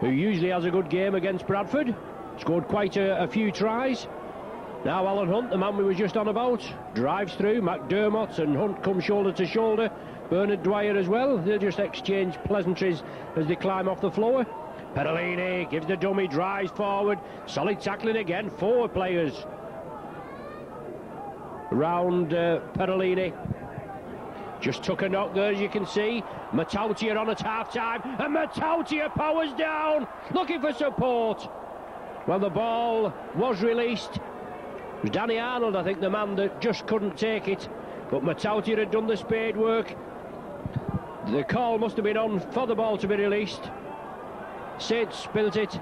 A: who usually has a good game against Bradford. Scored quite a few tries. Now Alan Hunt, the man we were just on about, drives through. McDermott and Hunt come shoulder to shoulder. Bernard Dwyer as well. They'll just exchange pleasantries as they climb off the floor. Perolini gives the dummy, drives forward. Solid tackling again. 4 players around Perolini. Just took a knock there, as you can see. Matautia on at half-time, and Matautia powers down, looking for support. Well, the ball was released. It was Danny Arnold, I think, the man that just couldn't take it. But Matautia had done the spade work. The call must have been on for the ball to be released. Saints spilt it.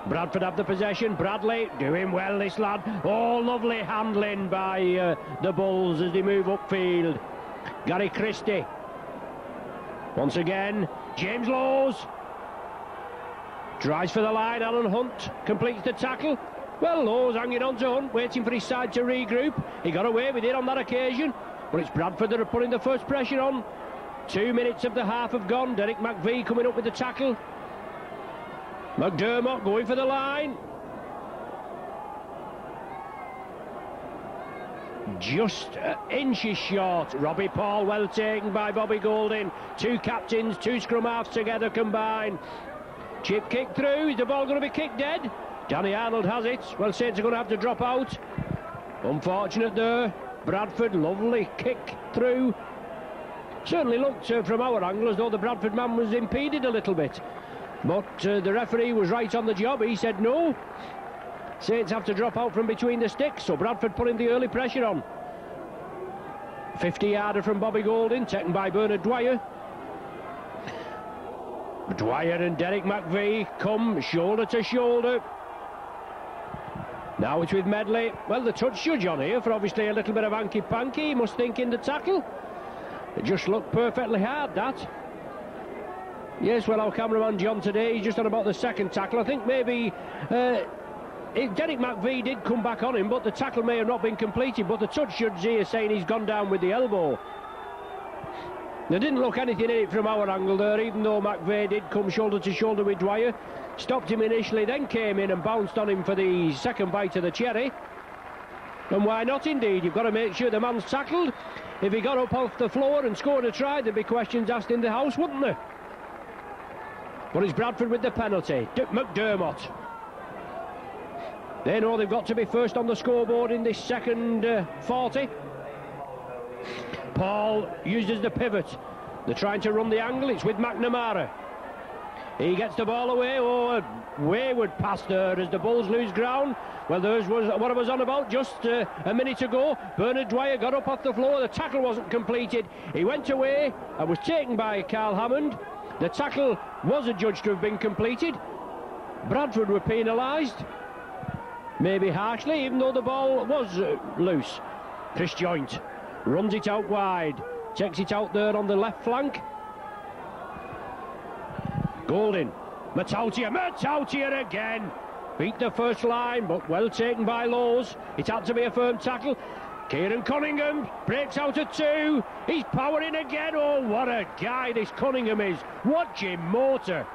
A: Bradford have the possession. Bradley doing well, this lad. Oh, lovely handling by the Bulls as they move upfield. Gary Christie. Once again, James Lowes. Drives for the line. Alan Hunt completes the tackle. Well, Lowes hanging on to Hunt, waiting for his side to regroup. He got away with it on that occasion. But it's Bradford that are putting the first pressure on. 2 minutes of the half have gone. Derek McVie coming up with the tackle. McDermott going for the line. Just inches short. Robbie Paul well taken by Bobby Golding. 2 captains, 2 scrum halves together combined. Chip kick through. Is the ball going to be kicked dead? Danny Arnold has it. Well, Saints are going to have to drop out. Unfortunate there. Bradford, lovely kick through. Certainly looked from our angle as though the Bradford man was impeded a little bit. But the referee was right on the job. He said no. Saints have to drop out from between the sticks, so Bradford putting the early pressure on. 50-yarder from Bobby Golding, taken by Bernard Dwyer. Dwyer and Derek McVie come shoulder to shoulder. Now it's with Medley. Well, the touch judge on here for obviously a little bit of hanky-panky. He must think in the tackle. It just looked perfectly hard, that. Yes, well, our cameraman John today, he's just on about the second tackle. I think maybe Derek McVie did come back on him, but the tackle may have not been completed. But the touch judge here saying he's gone down with the elbow. There didn't look anything in it from our angle there, even though McVie did come shoulder to shoulder with Dwyer. Stopped him initially, then came in and bounced on him for the second bite of the cherry. And why not indeed? You've got to make sure the man's tackled. If he got up off the floor and scored a try, there'd be questions asked in the house, wouldn't there? But it's Bradford with the penalty. McDermott. They know they've got to be first on the scoreboard in this second 40. Paul uses the pivot. They're trying to run the angle. It's with McNamara. He gets the ball away. Oh, a wayward pass there as the Bulls lose ground. Well, there's what I was on about just a minute ago. Bernard Dwyer got up off the floor. The tackle wasn't completed. He went away and was taken by Carl Hammond. The tackle was adjudged to have been completed. Bradford were penalised. Maybe harshly, even though the ball was loose. Chris Joint runs it out wide. Takes it out there on the left flank. Golding. Matautia again. Beat the first line, but well taken by Lowes. It had to be a firm tackle. Kieran Cunningham breaks out at 2. He's powering again. Oh, what a guy this Cunningham is. Watch him motor.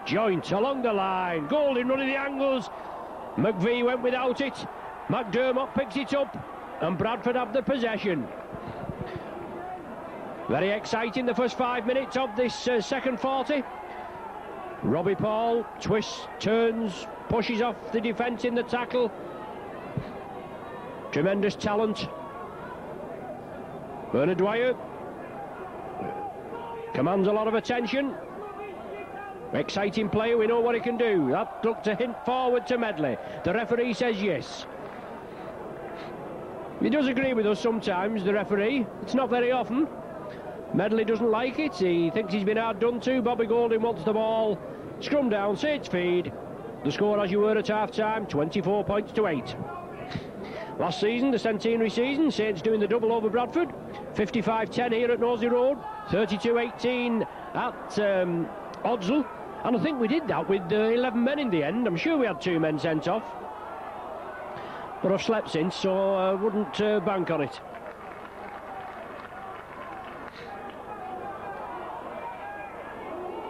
A: Joint along the line. Golding running the angles. McVie went without it. McDermott picks it up. And Bradford have the possession. Very exciting, the first 5 minutes of this second 40. Robbie Paul twists, turns, pushes off the defence in the tackle. Tremendous talent. Bernard Dwyer commands a lot of attention. Exciting player, we know what he can do. That looked a hint forward to Medley. The referee says yes. He does agree with us sometimes, the referee. It's not very often. Medley doesn't like it. He thinks he's been hard done to. Bobby Golding wants the ball. Scrum down, Saints feed. The score, as you were at half-time, 24 points to 8. Last season, the centenary season, Saints doing the double over Bradford. 55-10 here at Nosey Road. 32-18 at Oddsall. And I think we did that with 11 men in the end. I'm sure we had 2 men sent off. But I've slept since, so I wouldn't bank on it.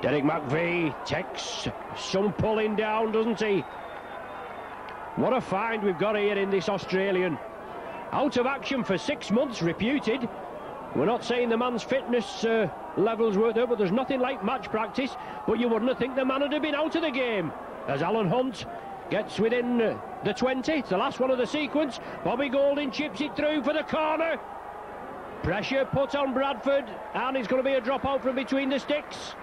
A: Derek McVie takes some pulling down, doesn't he? What a find we've got here in this Australian. Out of action for 6 months, reputed. We're not saying the man's fitness levels were there, but there's nothing like match practice. But you wouldn't think the man would have been out of the game. As Alan Hunt gets within the 20, it's the last one of the sequence. Bobby Golding chips it through for the corner. Pressure put on Bradford, and it's going to be a drop out from between the sticks.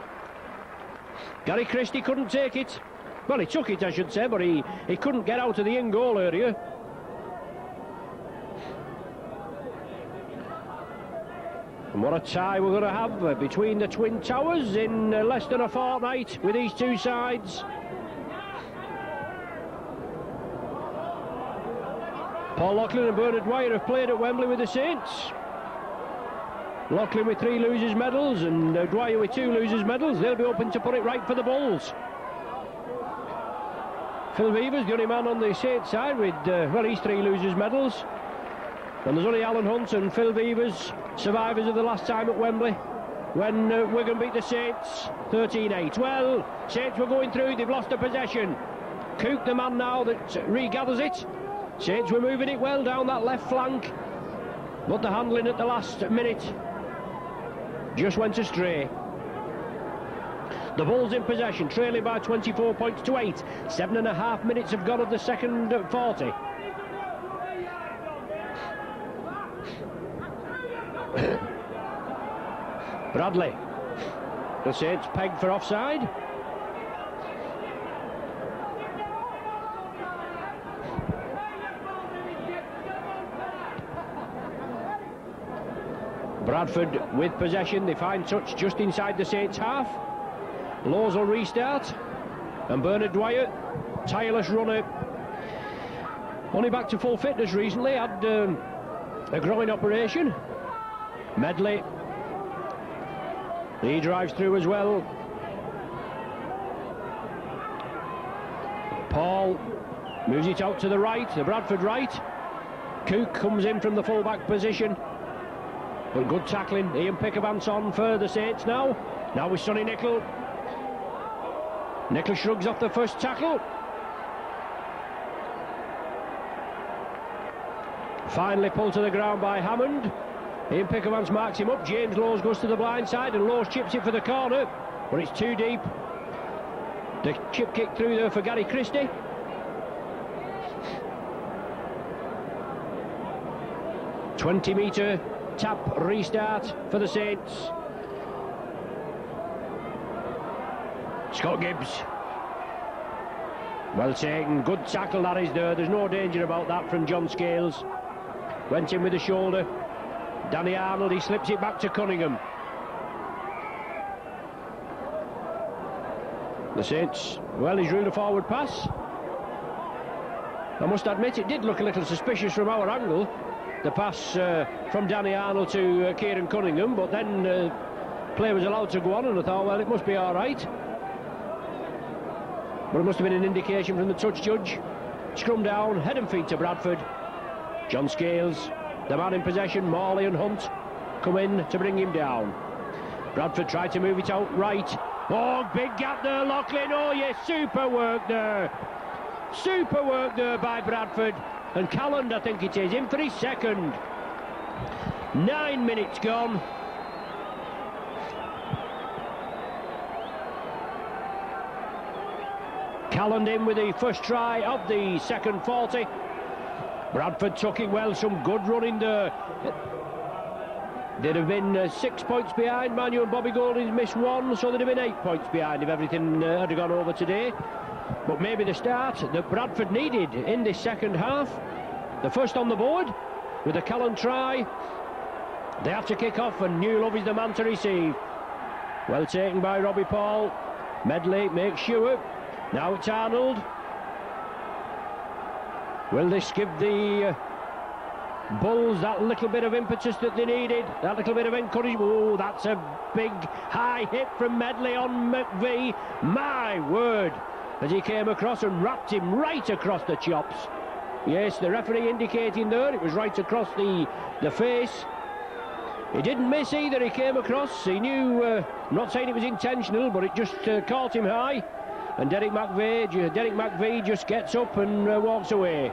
A: Gary Christie couldn't take it. Well, he took it, I should say, but he couldn't get out of the in-goal area. And what a tie we're going to have between the Twin Towers in less than a fortnight with these two sides. Paul Loughlin and Bernard Dwyer have played at Wembley with the Saints. Loughlin with 3 losers' medals and Dwyer with 2 losers' medals. They'll be hoping to put it right for the Bulls. Phil Beaver's the only man on the Saints side with, well, he's 3 losers' medals. And there's only Alan Hunt and Phil Beavers, survivors of the last time at Wembley, when Wigan beat the Saints 13-8. Well, Saints were going through, they've lost the possession. Cook, the man now that regathers it. Saints were moving it well down that left flank, but the handling at the last minute just went astray. The Bulls in possession, trailing by 24 points to 8. 7.5 minutes have gone of the second 40. Bradley. The Saints pegged for offside. Bradford with possession, they find touch just inside the Saints half. Laws will restart, and Bernard Dwyer, tireless runner, only back to full fitness recently, had a groin operation. Medley, he drives through as well. Paul moves it out to the right, the Bradford right. Cook comes in from the full-back position. But good tackling. Ian Pickavant's on for the Saints now. Now with Sonny Nicholl. Nicholl shrugs off the first tackle. Finally pulled to the ground by Hammond. Ian Pickavant marks him up. James Lawes goes to the blind side and Lawes chips it for the corner, but it's too deep. The chip kick through there for Gary Christie. "20-metre tap restart for the Saints. Scott Gibbs. Well taken, good tackle that is there. There's no danger about that from John Scales. Went in with the shoulder. Danny Arnold, he slips it back to Cunningham. The Saints, well, he's ruled a forward pass. I must admit it did look a little suspicious from our angle, the pass from Danny Arnold to Kieran Cunningham, but then play was allowed to go on and I thought, well, it must be all right. But it must have been an indication from the touch judge. Scrum down, head and feet to Bradford. John Scales, the man in possession, Morley and Hunt come in to bring him down. Bradford tried to move it out right. Oh, big gap there, Loughlin. Oh, yes, super work there. Super work there by Bradford. And Calland, I think it is, in for his second. 9 minutes gone. Calland in with the first try of the second 40. Bradford took it well, some good running there. They'd have been 6 points behind. Manu and Bobby Golding's missed 1, so they'd have been 8 points behind if everything had gone over today. But maybe the start that Bradford needed in this second half. The first on the board with a Calland try. They have to kick off and Newlove is the man to receive. Well taken by Robbie Paul. Medley makes sure. Now it's Arnold. Will this give the Bulls that little bit of impetus that they needed? That little bit of encouragement? Oh, that's a big high hit from Medley on McVie. My word, as he came across and wrapped him right across the chops. Yes, the referee indicating there it was right across the face. He didn't miss either, he came across. He knew, I'm not saying it was intentional, but it just caught him high. And Derek McVie just gets up and walks away.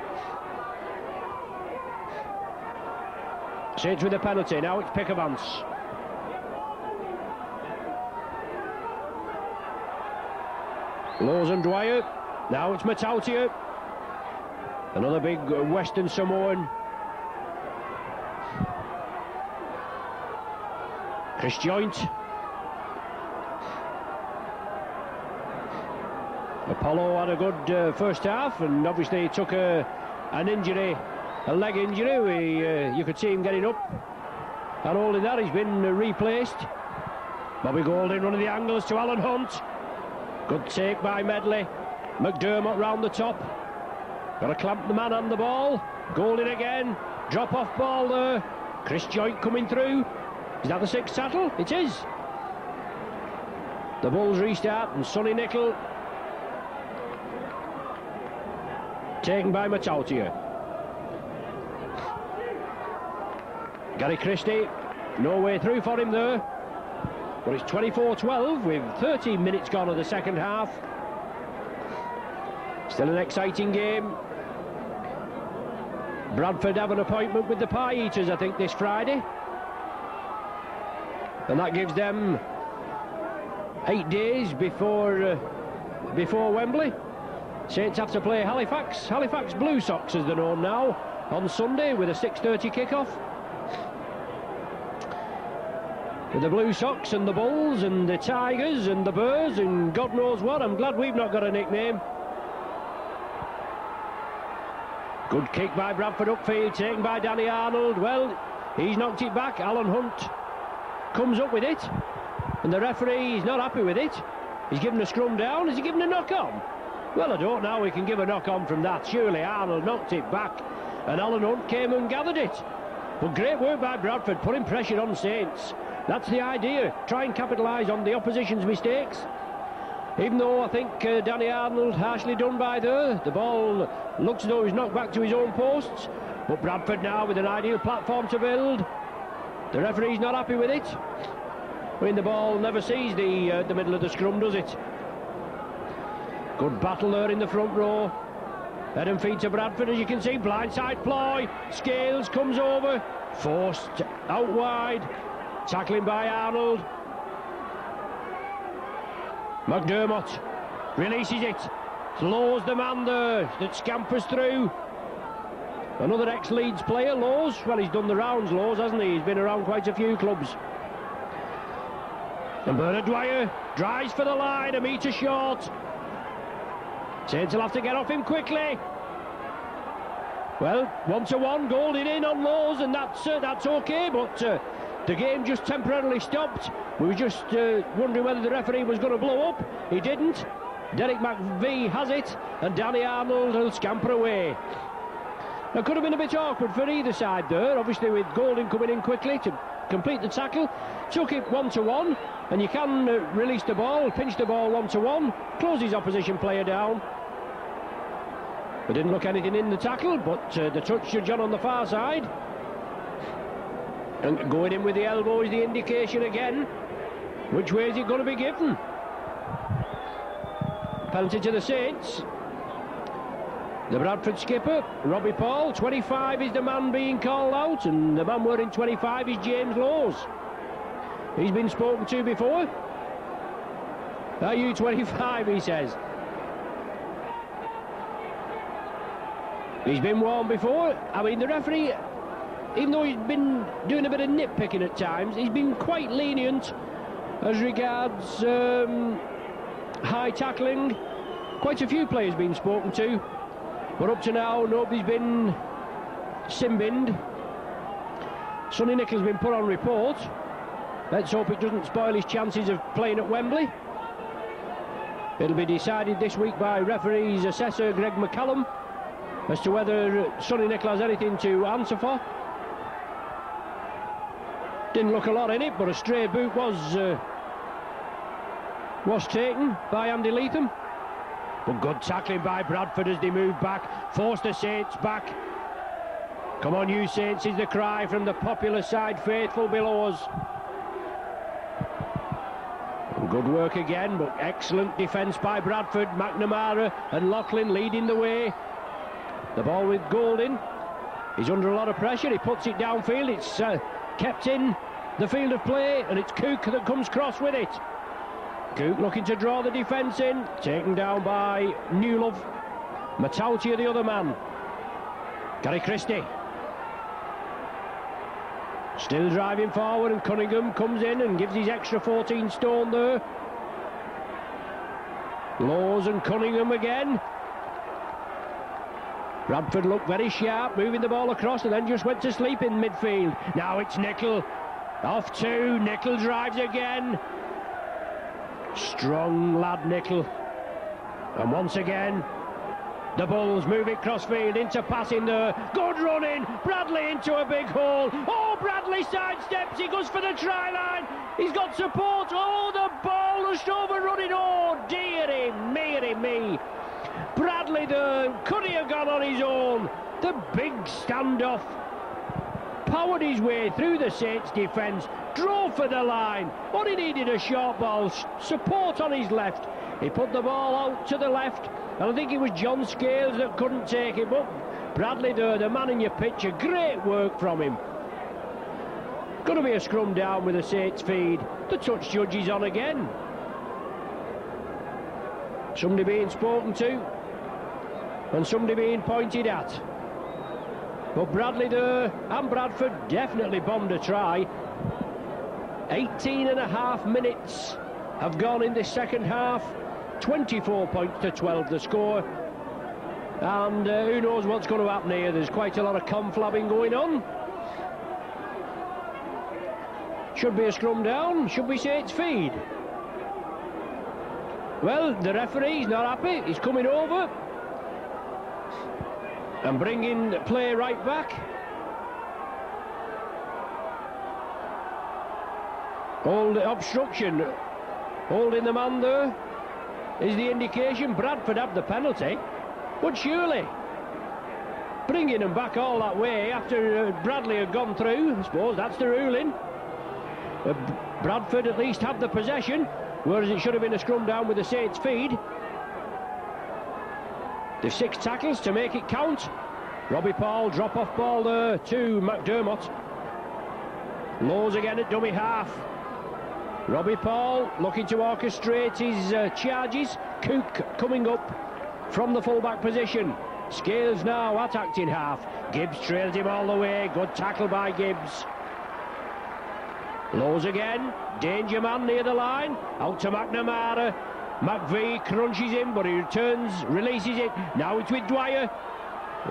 A: Saints with a penalty, now it's Pickavance. Laws and Dwyer, now it's Matautia. Another big Western Samoan. Chris Joint. Apollo had a good first half, and obviously he took an injury, a leg injury. You could see him getting up, and holding that, he's been replaced. Bobby Golding running the angles to Alan Hunt. Good take by Medley. McDermott round the top. Got to clamp the man on the ball. Golding again. Drop off ball there. Chris Joint coming through. Is that the sixth tackle? It is. The Bulls restart, and Sonny Nickel taken by Matautia. Gary Christie, no way through for him there. But it's 24-12 with 13 minutes gone of the second half. Still an exciting game. Bradford have an appointment with the Pie Eaters, I think, this Friday. And that gives them 8 days before Wembley. Saints have to play Halifax Blue Sox, as they're known now, on Sunday with a 6:30 kickoff. With the Blue Sox and the Bulls and the Tigers and the Bears and God knows what. I'm glad we've not got a nickname. Good kick by Bradford upfield, taken by Danny Arnold. Well, he's knocked it back. Alan Hunt comes up with it, and the referee is not happy with it. He's given a scrum down. Is he given a knock on? Well, I don't know. We can give a knock on from that. Surely Arnold knocked it back, and Alan Hunt came and gathered it. But great work by Bradford, putting pressure on Saints. That's the idea. Try and capitalise on the opposition's mistakes. Even though I think Danny Arnold harshly done by there. The ball looks as though he's knocked back to his own posts. But Bradford now with an ideal platform to build. The referee's not happy with it. I mean, the ball never sees the middle of the scrum, does it? Good battle there in the front row. Head and feet to Bradford, as you can see. Blindside ploy. Scales comes over. Forced out wide. Tackling by Arnold. McDermott releases it. Laws the man there that scampers through. Another ex-Leeds player, Laws. Well, he's done the rounds, Laws, hasn't he? He's been around quite a few clubs. And Bernard Dwyer drives for the line, a metre short. Saints will have to get off him quickly. Well, 1-1, Golding in on Laws, and that's okay, but the game just temporarily stopped. We were just wondering whether the referee was going to blow up. He didn't. Derek McVie has it, and Danny Arnold will scamper away. Now, could have been a bit awkward for either side there, obviously with Golding coming in quickly to complete the tackle. Took it 1-1, and you can release the ball, pinch the ball 1-1, close his opposition player down. There didn't look anything in the tackle, but the touch to John on the far side. And going in with the elbow is the indication again. Which way is it going to be given? Penalty to the Saints. The Bradford skipper, Robbie Paul, 25 is the man being called out, and the man wearing 25 is James Laws. He's been spoken to before. Are you 25, he says. He's been warned before. I mean, the referee, even though he's been doing a bit of nitpicking at times, he's been quite lenient as regards high tackling. Quite a few players been spoken to, but up to now nobody's been sin-binned. Sonny Nichol's been put on report. Let's hope it doesn't spoil his chances of playing at Wembley. It'll be decided this week by referees assessor Greg McCallum as to whether Sonny Nicol has anything to answer for. Didn't look a lot in it, but a stray boot was taken by Andy Leatham. But good tackling by Bradford as they move back, forced the Saints back. Come on, you Saints, is the cry from the popular side faithful below us. Good work again, but excellent defence by Bradford. McNamara and Loughlin leading the way. The ball with Golding. He's under a lot of pressure. He puts it downfield. It's kept in the field of play, and it's Cook that comes cross with it. Cook looking to draw the defence in. Taken down by Newlove. Matautia the other man. Gary Christie. Still driving forward, and Cunningham comes in and gives his extra 14 stone there. Laws and Cunningham again. Bradford looked very sharp, moving the ball across, and then just went to sleep in midfield. Now it's Nicol. Off two. Nicol drives again. Strong lad, Nicol. And once again, the Bulls move it crossfield into passing there. Good running. Bradley into a big hole. Oh, Bradley sidesteps. He goes for the try line. He's got support. Oh, the ball just overrunning. Oh, dearie me. Bradley there. Could he have gone on his own? The big standoff. Powered his way through the Saints defence. Drove for the line. Only needed a short ball. Support on his left. He put the ball out to the left. And I think it was John Scales that couldn't take it, but Bradley there, the man in your picture, great work from him. Going to be a scrum down with the Saints feed. The touch judge is on again. Somebody being spoken to, and somebody being pointed at. But Bradley there, and Bradford definitely bombed a try. 18.5 minutes have gone in this second half. 24 points to 12 the score, and who knows what's going to happen here. There's quite a lot of conflabbing going on. Should be a scrum down. Should we say it's feed? Well, the referee's not happy. He's coming over and bringing play right back. Hold obstruction, holding the man there is the indication. Bradford have the penalty, but surely bringing him back all that way after Bradley had gone through, I suppose that's the ruling. Bradford at least have the possession, whereas it should have been a scrum down with the Saints feed. They've 6 tackles to make it count. Robbie Paul, drop off ball there to McDermott. Laws again at dummy half. Robbie Paul looking to orchestrate his charges. Cook coming up from the full-back position. Scales now at acting half. Gibbs trails him all the way. Good tackle by Gibbs. Laws again. Danger man near the line. Out to McNamara. McVie crunches him, but he returns, releases it. Now it's with Dwyer.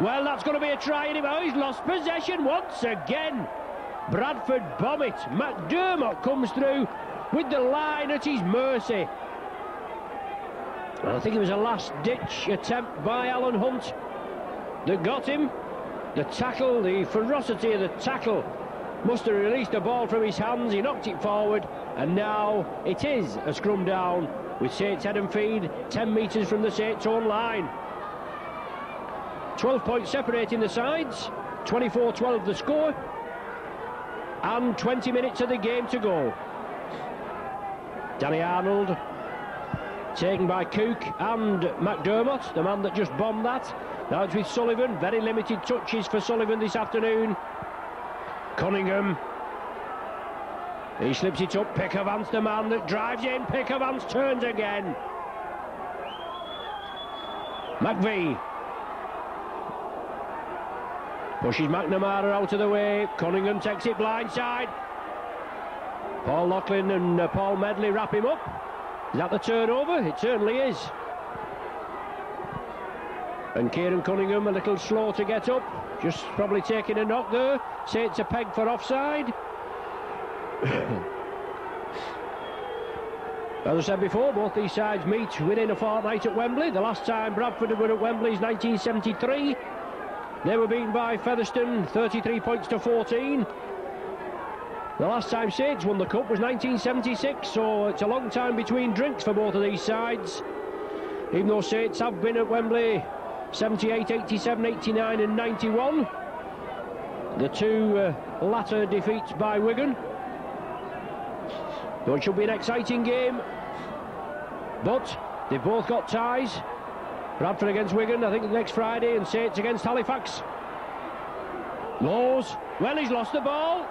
A: Well, that's going to be a try in him. Oh, he's lost possession once again. Bradford bomb it. McDermott comes through with the line at his mercy. And I think it was a last-ditch attempt by Alan Hunt that got him. The tackle, the ferocity of the tackle, must have released the ball from his hands. He knocked it forward, and now it is a scrum down with Saints head and feed 10 metres from the Saints own line. 12 points separating the sides. 24-12 the score, and 20 minutes of the game to go. Danny Arnold taken by Cook and McDermott, the man that just bombed that. Now it's with Sullivan. Very limited touches for Sullivan this afternoon. Cunningham, he slips it up. Pickervance, the man that drives in. Pickervance turns again. McVie pushes McNamara out of the way. Cunningham takes it blindside. Paul Loughlin and Paul Medley wrap him up. Is that the turnover? It certainly is. And Kieran Cunningham a little slow to get up. Just probably taking a knock there. Saints a peg for offside. As I said before, both these sides meet within a fortnight at Wembley. The last time Bradford were at Wembley is 1973. They were beaten by Featherstone 33 points to 14. The last time Saints won the cup was 1976, so it's a long time between drinks for both of these sides. Even though Saints have been at Wembley 78, 87, 89 and 91. the two latter defeats by Wigan. So it should be an exciting game, but they've both got ties. Bradford against Wigan, I think, next Friday, and Saints against Halifax. Laws, well, he's lost the ball.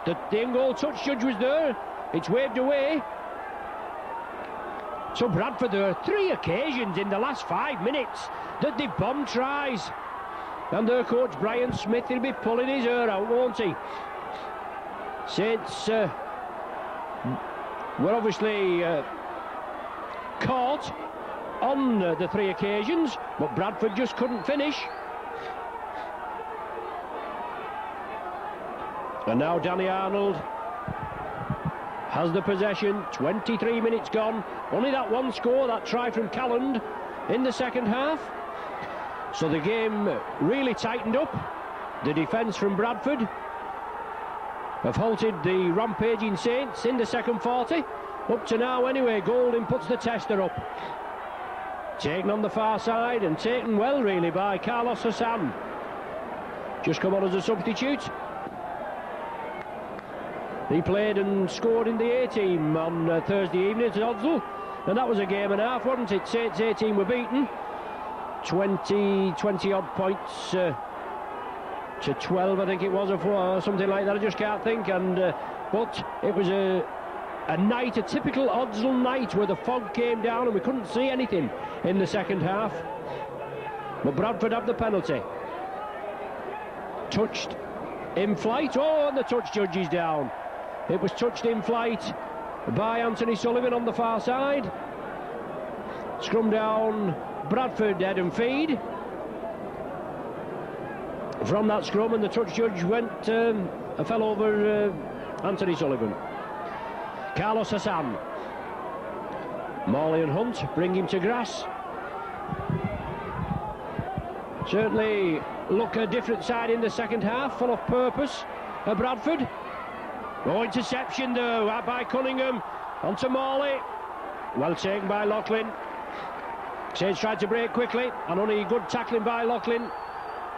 A: The in-goal touch judge was there. It's waved away. So Bradford, there are 3 occasions in the last 5 minutes that they've bombed tries. And their coach, Brian Smith, he'll be pulling his hair out, won't he? Saints were obviously caught on the 3 occasions, but Bradford just couldn't finish. And now Danny Arnold has the possession. 23 minutes gone. Only that one score, that try from Calland in the second half. So the game really tightened up. The defence from Bradford have halted the rampaging Saints in the second 40. Up to now anyway, Golding puts the tester up. Taken on the far side and taken well really by Carlos Hassan. Just come on as a substitute. He played and scored in the A-team on Thursday evening at Odsal, and that was a game and a half, wasn't it? Saints A-team were beaten 20 odd points to 12, I think it was, or something like that. I just can't think. And but it was a night, a typical Odsal night, where the fog came down and we couldn't see anything in the second half. But Bradford have the penalty. Touched in flight. Oh, and the touch judge is down. It was touched in flight by Anthony Sullivan on the far side. Scrum down, Bradford head and feed. From that scrum, and the touch judge fell over Anthony Sullivan. Carlos Hassan. Morley and Hunt bring him to grass. Certainly look a different side in the second half, full of purpose at Bradford. Oh, interception though by Cunningham onto Morley. Well taken by Loughlin. Saints tried to break quickly, and only good tackling by Loughlin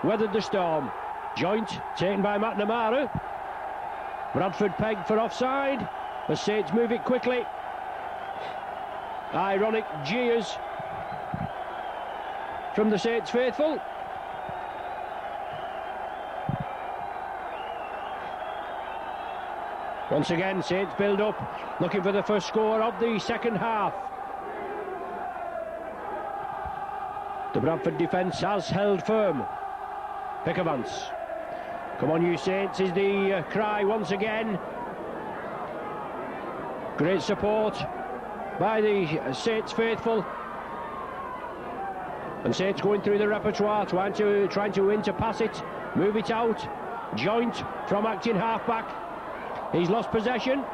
A: weathered the storm. Joint taken by McNamara. Bradford pegged for offside. The Saints move it quickly. Ironic jeers from the Saints faithful. Once again, Saints build up, looking for the first score of the second half. The Bradford defence has held firm. Pickavance. Come on, you Saints, is the cry once again. Great support by the Saints faithful. And Saints going through the repertoire, trying to interpass it, move it out. Joint from acting half-back. He's lost possession.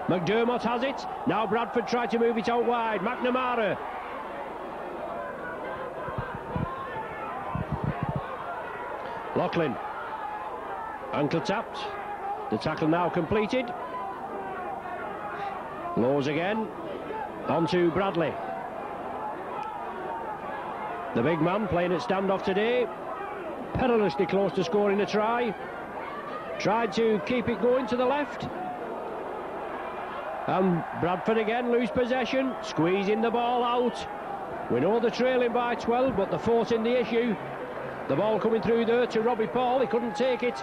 A: McDermott has it. Now Bradford try to move it out wide. McNamara. Loughlin. Ankle tapped. The tackle now completed. Laws again. On to Bradley. The big man playing at standoff today. Perilously close to scoring a try. Tried to keep it going to the left. And Bradford again lose possession. Squeezing the ball out. We know they're trailing by 12, but they're forcing the issue. The ball coming through there to Robbie Paul. He couldn't take it.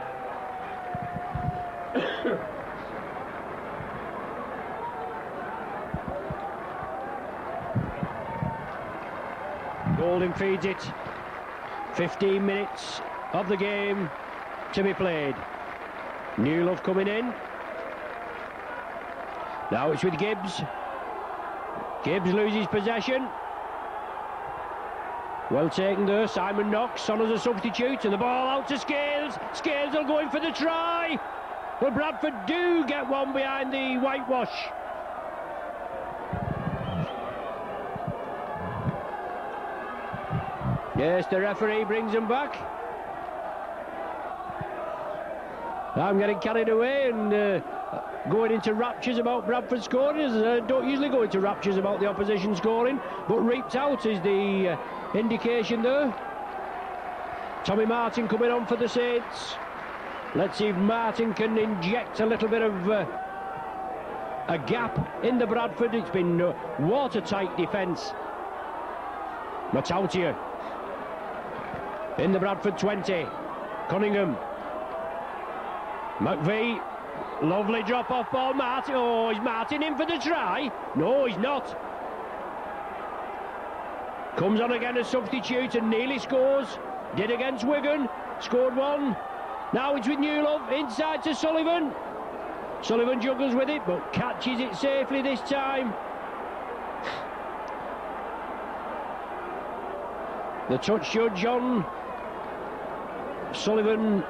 A: Golding feeds it. 15 minutes of the game to be played. New love coming in. Now it's with Gibbs. Gibbs loses possession. Well taken there. Simon Knox on as a substitute, and the ball out to Scales. Scales will go in for the try. Well, Bradford do get one behind the whitewash. Yes, the referee brings him back. I'm getting carried away and going into raptures about Bradford scoring. I don't usually go into raptures about the opposition scoring, but reaped out is the indication there. Tommy Martin coming on for the Saints. Let's see if Martin can inject a little bit of a gap in the Bradford. It's been watertight defence. Matautia in the Bradford 20. Cunningham. McVie. Lovely drop-off ball. Martin. Oh, is Martin in for the try? No, he's not. Comes on again as substitute and nearly scores. Did against Wigan. Scored one. Now it's with Newlove. Inside to Sullivan. Sullivan juggles with it, but catches it safely this time. The touch judge on Sullivan,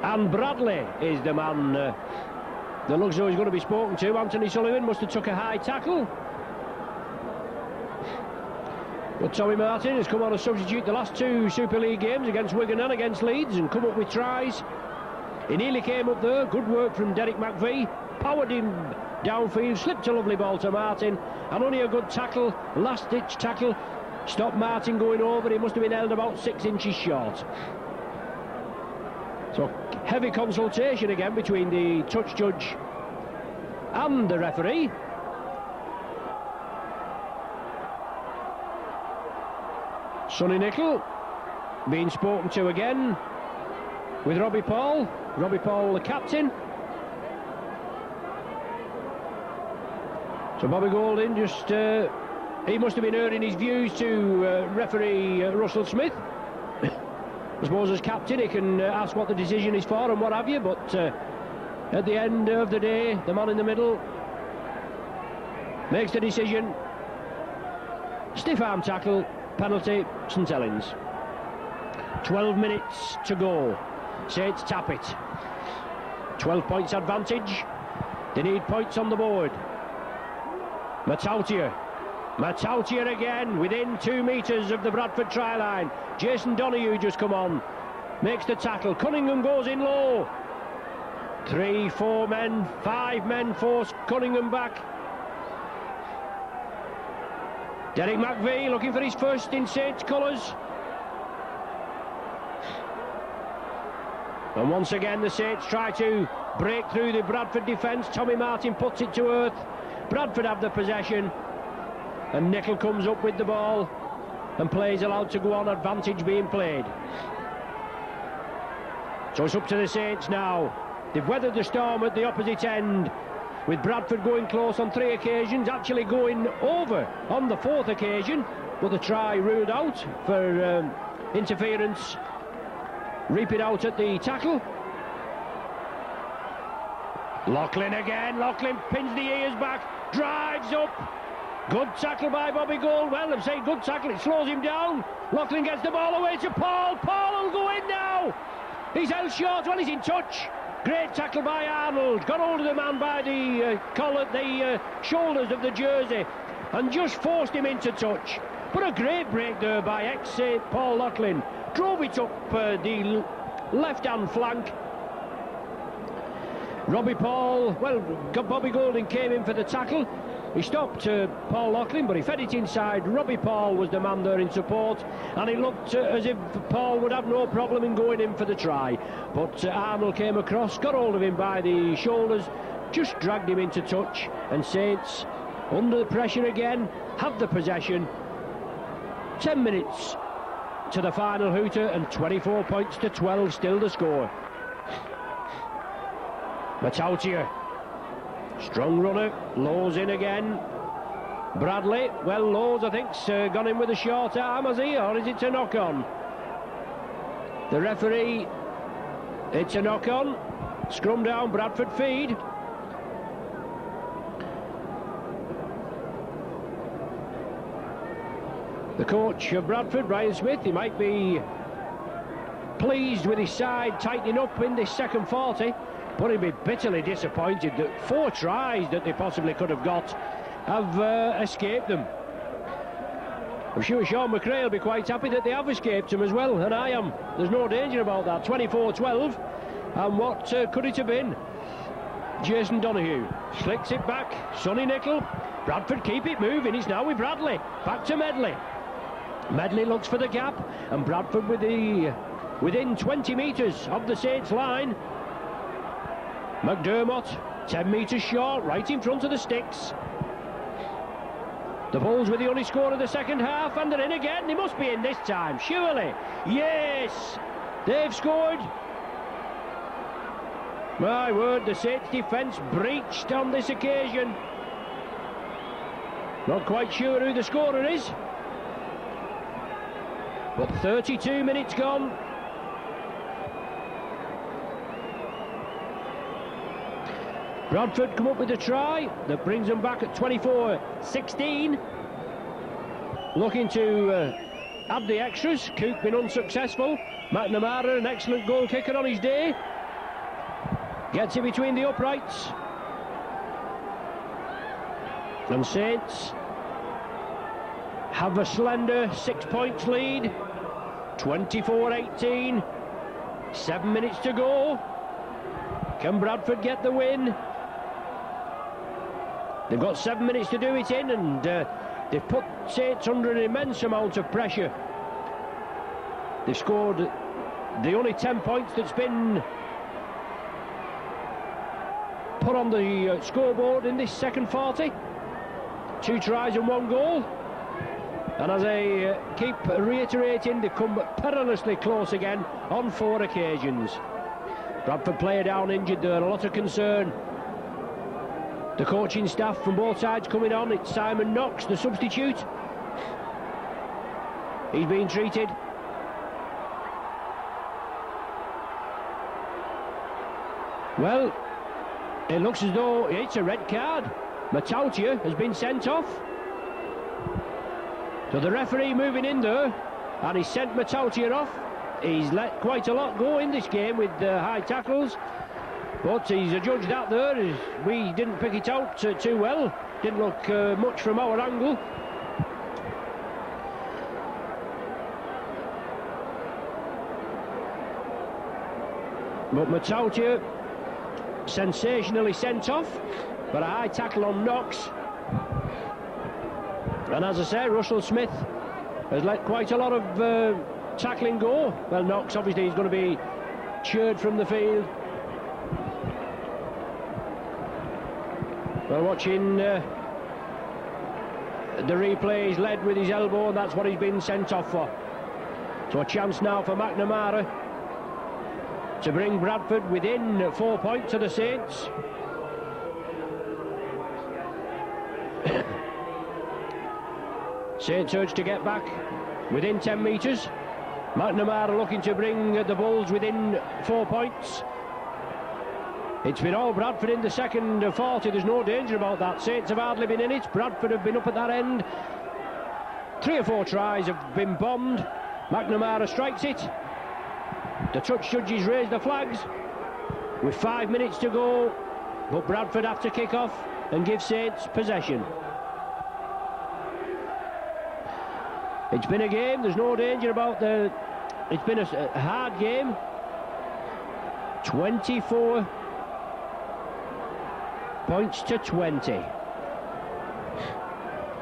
A: and Bradley is the man that looks as though he's going to be spoken to. Anthony Sullivan must have took a high tackle, but Tommy Martin has come on as substitute the last two Super League games against Wigan and against Leeds and come up with tries. He nearly came up there. Good work from Derek McVie. Powered him downfield, slipped a lovely ball to Martin, and only a good tackle, last ditch tackle, stopped Martin going over. He must have been held about 6 inches short. So heavy consultation again between the touch judge and the referee. Sonny Nicol being spoken to again with Robbie Paul. Robbie Paul, the captain. So Bobby Golding just, he must have been hearing his views to referee Russell Smith. I suppose as captain he can ask what the decision is for and what have you, but at the end of the day, the man in the middle makes the decision. Stiff arm tackle, penalty, St Helens. 12 minutes to go. Saints tap it. 12 points advantage. They need points on the board. Matautia. Matautia again within 2 metres of the Bradford try line. Jason Donoghue just come on. Makes the tackle. Cunningham goes in low. 3, 4 men, 5 men force Cunningham back. Derek McVie looking for his first in Saints colours. And once again the Saints try to break through the Bradford defence. Tommy Martin puts it to earth. Bradford have the possession, and Nicol comes up with the ball and plays allowed to go on, advantage being played. So it's up to the Saints now. They've weathered the storm at the opposite end, with Bradford going close on 3 occasions, actually going over on the 4th occasion, but the try ruled out for interference. Reap it out at the tackle. Loughlin again. Loughlin pins the ears back, drives up. Good tackle by Bobby Gold. Well, I'm saying good tackle, it slows him down. Loughlin gets the ball away to Paul. Paul will go in now. He's held short. Well, he's in touch. Great tackle by Arnold. Got hold of the man by the collar, the shoulders of the jersey, and just forced him into touch. But a great break there by ex-Paul Loughlin. Drove it up the left-hand flank. Robbie Paul, well, Bobby Golding came in for the tackle. He stopped Paul Loughlin, but he fed it inside. Robbie Paul was the man there in support, and it looked as if Paul would have no problem in going in for the try. But Arnold came across, got hold of him by the shoulders, just dragged him into touch, and Saints, under pressure again, have the possession. 10 minutes to the final hooter, and 24 points to 12 still to score. Matautia, strong runner, Lowe's in again. Bradley, well, Lowe's I think's gone in with a short arm, has he, or is it a knock-on? The referee, it's a knock-on. Scrum down, Bradford feed. The coach of Bradford, Brian Smith, he might be pleased with his side tightening up in this second 40, but he'd be bitterly disappointed that 4 tries that they possibly could have got have escaped them. I'm sure Sean McRae will be quite happy that they have escaped him as well, and I am. There's no danger about that. 24-12, and what could it have been? Jason Donoghue slicks it back. Sonny Nicol. Bradford keep it moving. It's now with Bradley. Back to Medley. Medley looks for the gap, and Bradford with the within 20 metres of the Saints line. McDermott, 10 metres short, right in front of the sticks. The Bulls with the only score of the second half, and they're in again. They must be in this time, surely. Yes, they've scored. My word, the Saints defence breached on this occasion. Not quite sure who the scorer is, but 32 minutes gone. Bradford come up with a try that brings them back at 24-16. Looking to add the extras. Cook been unsuccessful. McNamara, an excellent goal kicker on his day. Gets it between the uprights. And Saints have a slender 6 points lead. 24-18. 7 minutes to go. Can Bradford get the win? They've got 7 minutes to do it in, and they've put Saints under an immense amount of pressure. They've scored the only 10 points that's been put on the scoreboard in this second 40. 2 tries and 1 goal. And as I keep reiterating, they've come perilously close again on 4 occasions. Bradford player down injured there, a lot of concern. The coaching staff from both sides coming on. It's Simon Knox, the substitute. He's being treated. Well, it looks as though it's a red card. Matautia has been sent off. So the referee moving in there, and he's sent Matautia off. He's let quite a lot go in this game with high tackles, but he's adjudged that there. We didn't pick it out too well. Didn't look much from our angle. But Matautia sensationally sent off for a high tackle on Knox. And as I say, Russell Smith has let quite a lot of tackling go. Well, Knox obviously is going to be cheered from the field. Well, watching the replay, he's led with his elbow, and that's what he's been sent off for. So a chance now for McNamara to bring Bradford within 4 points of the Saints. Saints urge to get back within 10 metres. McNamara looking to bring the Bulls within 4 points. It's been all Bradford in the second 40. There's no danger about that. Saints have hardly been in it. Bradford have been up at that end. 3 or 4 tries have been bombed. McNamara strikes it. The touch judges raise the flags with 5 minutes to go, but Bradford have to kick off and give Saints possession. It's been a game, there's no danger about it's been a hard game. 24 points to 20.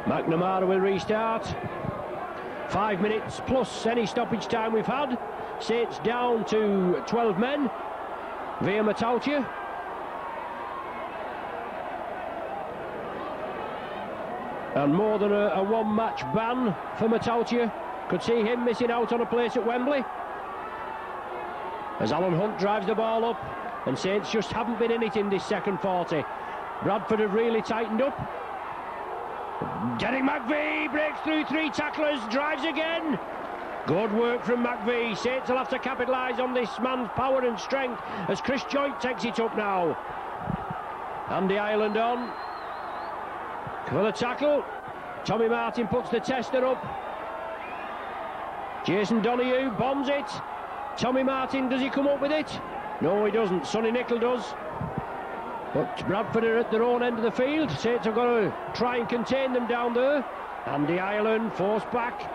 A: McNamara will restart. 5 minutes plus any stoppage time we've had. Saints down to 12 men via Matautia. And more than a one-match ban for Matautia. Could see him missing out on a place at Wembley. As Alan Hunt drives the ball up, and Saints just haven't been in it in this second 40. Bradford have really tightened up. Derek McVie breaks through 3 tacklers, drives again. Good work from McVie. Saints will have to capitalise on this man's power and strength as Chris Joint takes it up now. Andy Ireland on for the tackle. Tommy Martin puts the tester up. Jason Donoghue bombs it. Tommy Martin, does he come up with it? No, he doesn't. Sonny Nicol does. But Bradford are at their own end of the field. Saints have got to try and contain them down there. Andy Ireland forced back.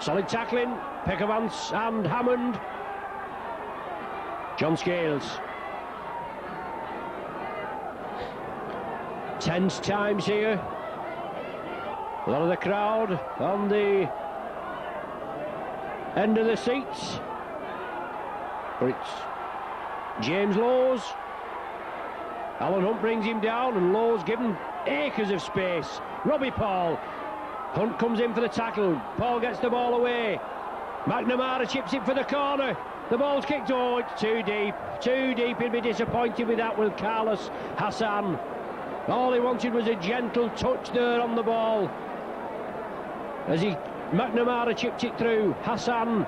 A: Solid tackling. Peckervance and Hammond. John Scales. Tense times here. A lot of the crowd on the end of the seats. But it's James Lowes. Alan Hunt brings him down, and Lowes given acres of space. Robbie Paul. Hunt comes in for the tackle. Paul gets the ball away. McNamara chips it for the corner. The ball's kicked. Oh, it's too deep. Too deep. He'll be disappointed with that, will Carlos Hassan. All he wanted was a gentle touch there on the ball. As McNamara chipped it through. Hassan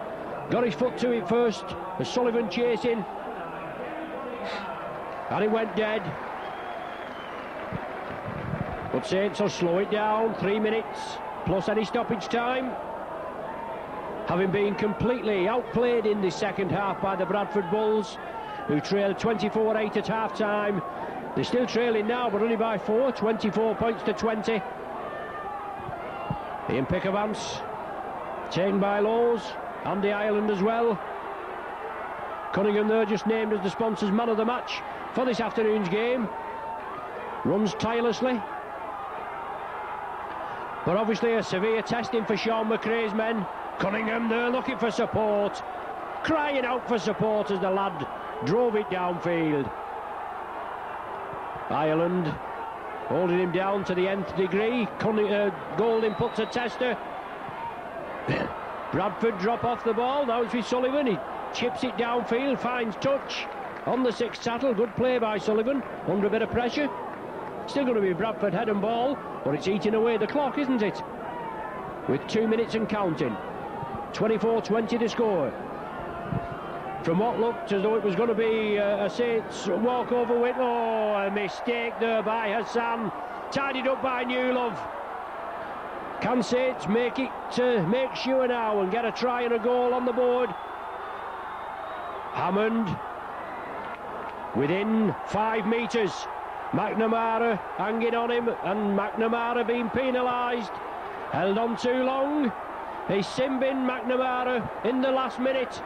A: got his foot to it first. As Sullivan chasing. And it went dead. But Saints will slow it down. 3 minutes plus any stoppage time. Having been completely outplayed in the second half by the Bradford Bulls, who trailed 24-8 at half-time. They're still trailing now, but only by 4, 24 points to 20. Ian Pickavance, taken by Lowes, Andy Ireland as well. Cunningham there just named as the sponsors man of the match for this afternoon's game. Runs tirelessly. But obviously a severe testing for Sean McRae's men. Cunningham there looking for support, crying out for support as the lad drove it downfield. Ireland holding him down to the nth degree. Golding puts a tester. Bradford drop off the ball. Now it's with Sullivan. He chips it downfield, finds touch on the sixth tackle. Good play by Sullivan under a bit of pressure. Still going to be Bradford head and ball, but it's eating away the clock, isn't it? With 2 minutes and counting. 24-20 to score. From what looked as though it was going to be a Saints walkover win. Oh, a mistake there by Hassan. Tidied up by Newlove. Can Saints make sure now and get a try and a goal on the board? Hammond within 5 metres. McNamara hanging on him, and McNamara being penalised. Held on too long. He's Simbin McNamara in the last minute.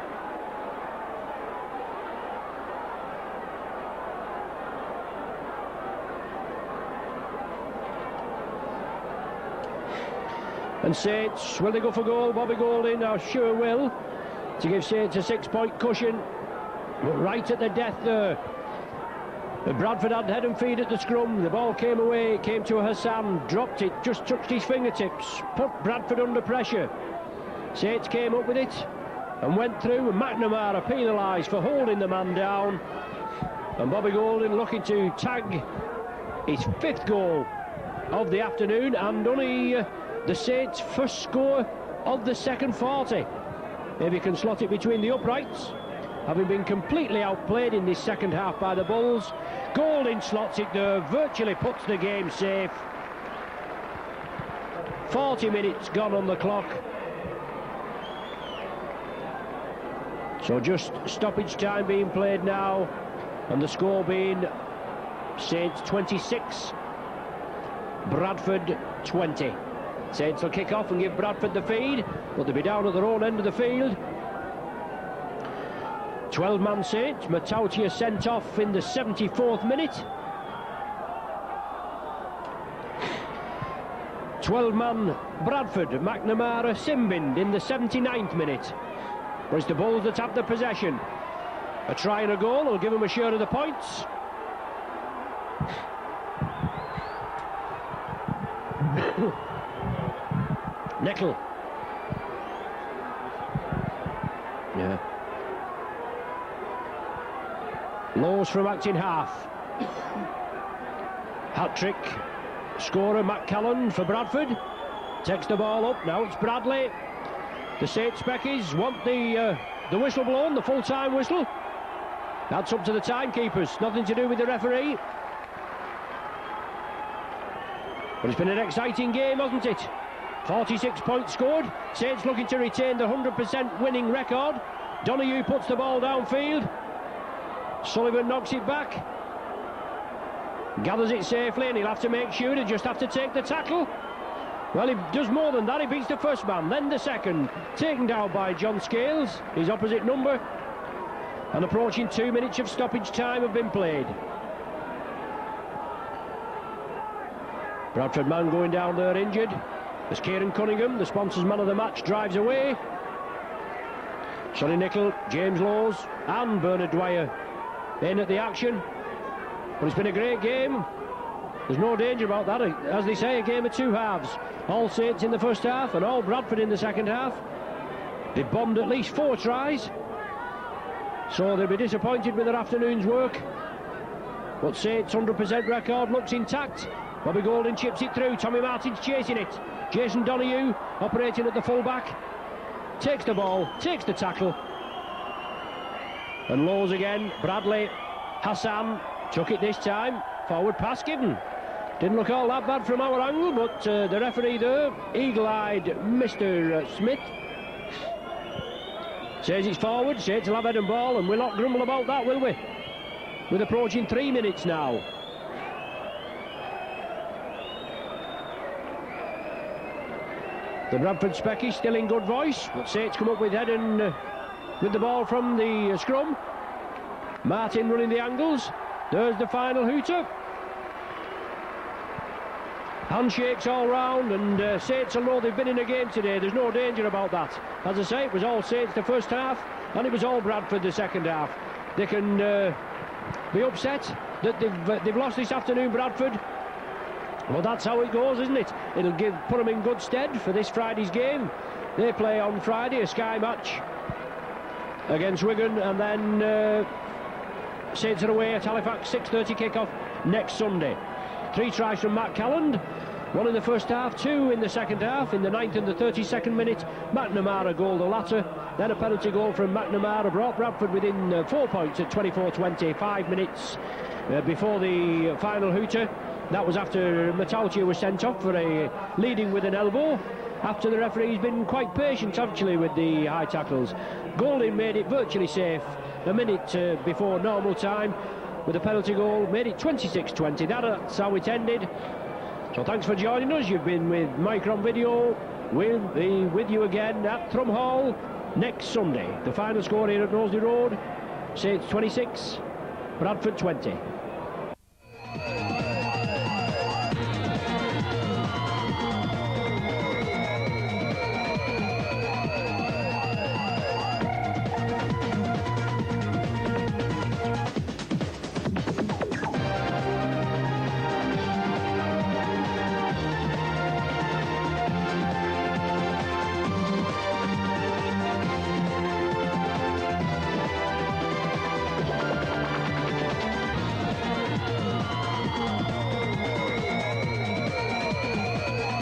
A: And Saints, will they go for goal? Bobby Golding, I sure will, to give Saints a 6-point cushion. But right at the death there. Bradford had head and feet at the scrum. The ball came away, it came to Hassan, dropped it, just touched his fingertips, put Bradford under pressure. Saints came up with it and went through, and McNamara penalised for holding the man down. And Bobby Golding looking to tag his 5th goal of the afternoon, and only the Saints' first score of the second 40. If he can slot it between the uprights, having been completely outplayed in this second half by the Bulls. Golding slots it there, virtually puts the game safe. 40 minutes gone on the clock. So just stoppage time being played now, and the score being Saints 26, Bradford 20. Saints will kick off and give Bradford the feed, but they'll be down at their own end of the field. 12-man Saints, Matautia sent off in the 74th minute. 12-man Bradford, McNamara, Simbin in the 79th minute. But it's the Bulls that have the possession. A try and a goal will give them a share of the points. Nickel. Yeah. Lowes from acting half. Hat-trick scorer Matt Callan for Bradford. Takes the ball up, now it's Bradley. The Saints Speckies want the whistle blown, the full-time whistle. That's up to the timekeepers, nothing to do with the referee. But it's been an exciting game, hasn't it? 46 points scored. Saints looking to retain the 100% winning record. Donoghue puts the ball downfield. Sullivan knocks it back. Gathers it safely, and he'll have to make sure, he'll just have to take the tackle. Well, he does more than that. He beats the first man, then the second. Taken down by John Scales, his opposite number. And approaching 2 minutes of stoppage time have been played. Bradford man going down there injured. As Kieran Cunningham, the sponsors man of the match, drives away. Sonny Nicol, James Lowes and Bernard Dwyer in at the action. But it's been a great game. There's no danger about that. As they say, a game of two halves. All Saints in the first half and all Bradford in the second half. They bombed at least 4 tries. So they'll be disappointed with their afternoon's work. But Saints' 100% record looks intact. Bobby Golding chips it through. Tommy Martin's chasing it. Jason Donoghue operating at the full-back. Takes the ball, takes the tackle. And Lowes again. Bradley, Hassan took it this time. Forward pass given. Didn't look all that bad from our angle, but the referee there, eagle-eyed Mr. Smith, says it's forward. Saints will have head and ball, and we'll not grumble about that, will we? With approaching 3 minutes now. The Bradford Specky still in good voice, but Saints come up with head and with the ball from the scrum. Martin running the angles. There's the final hooter. Handshakes all round, and Saints will know they've been in a game today. There's no danger about that. As I say, it was all Saints the first half, and it was all Bradford the second half. They can be upset that they've lost this afternoon, Bradford. Well, that's how it goes, isn't it? It'll put them in good stead for this Friday's game. They play on Friday, a Sky match against Wigan, and then Saints are away at Halifax, 6:30 kick-off next Sunday. 3 tries from Matt Calland, 1 in the first half, 2 in the second half. In the 9th and the 32nd minute, McNamara goal the latter. Then a penalty goal from McNamara brought Bradford within 4 points at 24:20, 5 minutes before the final hooter. That was after Metalchia was sent off for a leading with an elbow. After the referee's been quite patient actually with the high tackles. Golding made it virtually safe a minute before normal time with a penalty goal, made it 26-20. That's how it ended. So thanks for joining us. You've been with Micron Video. We'll be with you again at Thrum Hall next Sunday. The final score here at Knowsley Road, Saints 26, Bradford 20.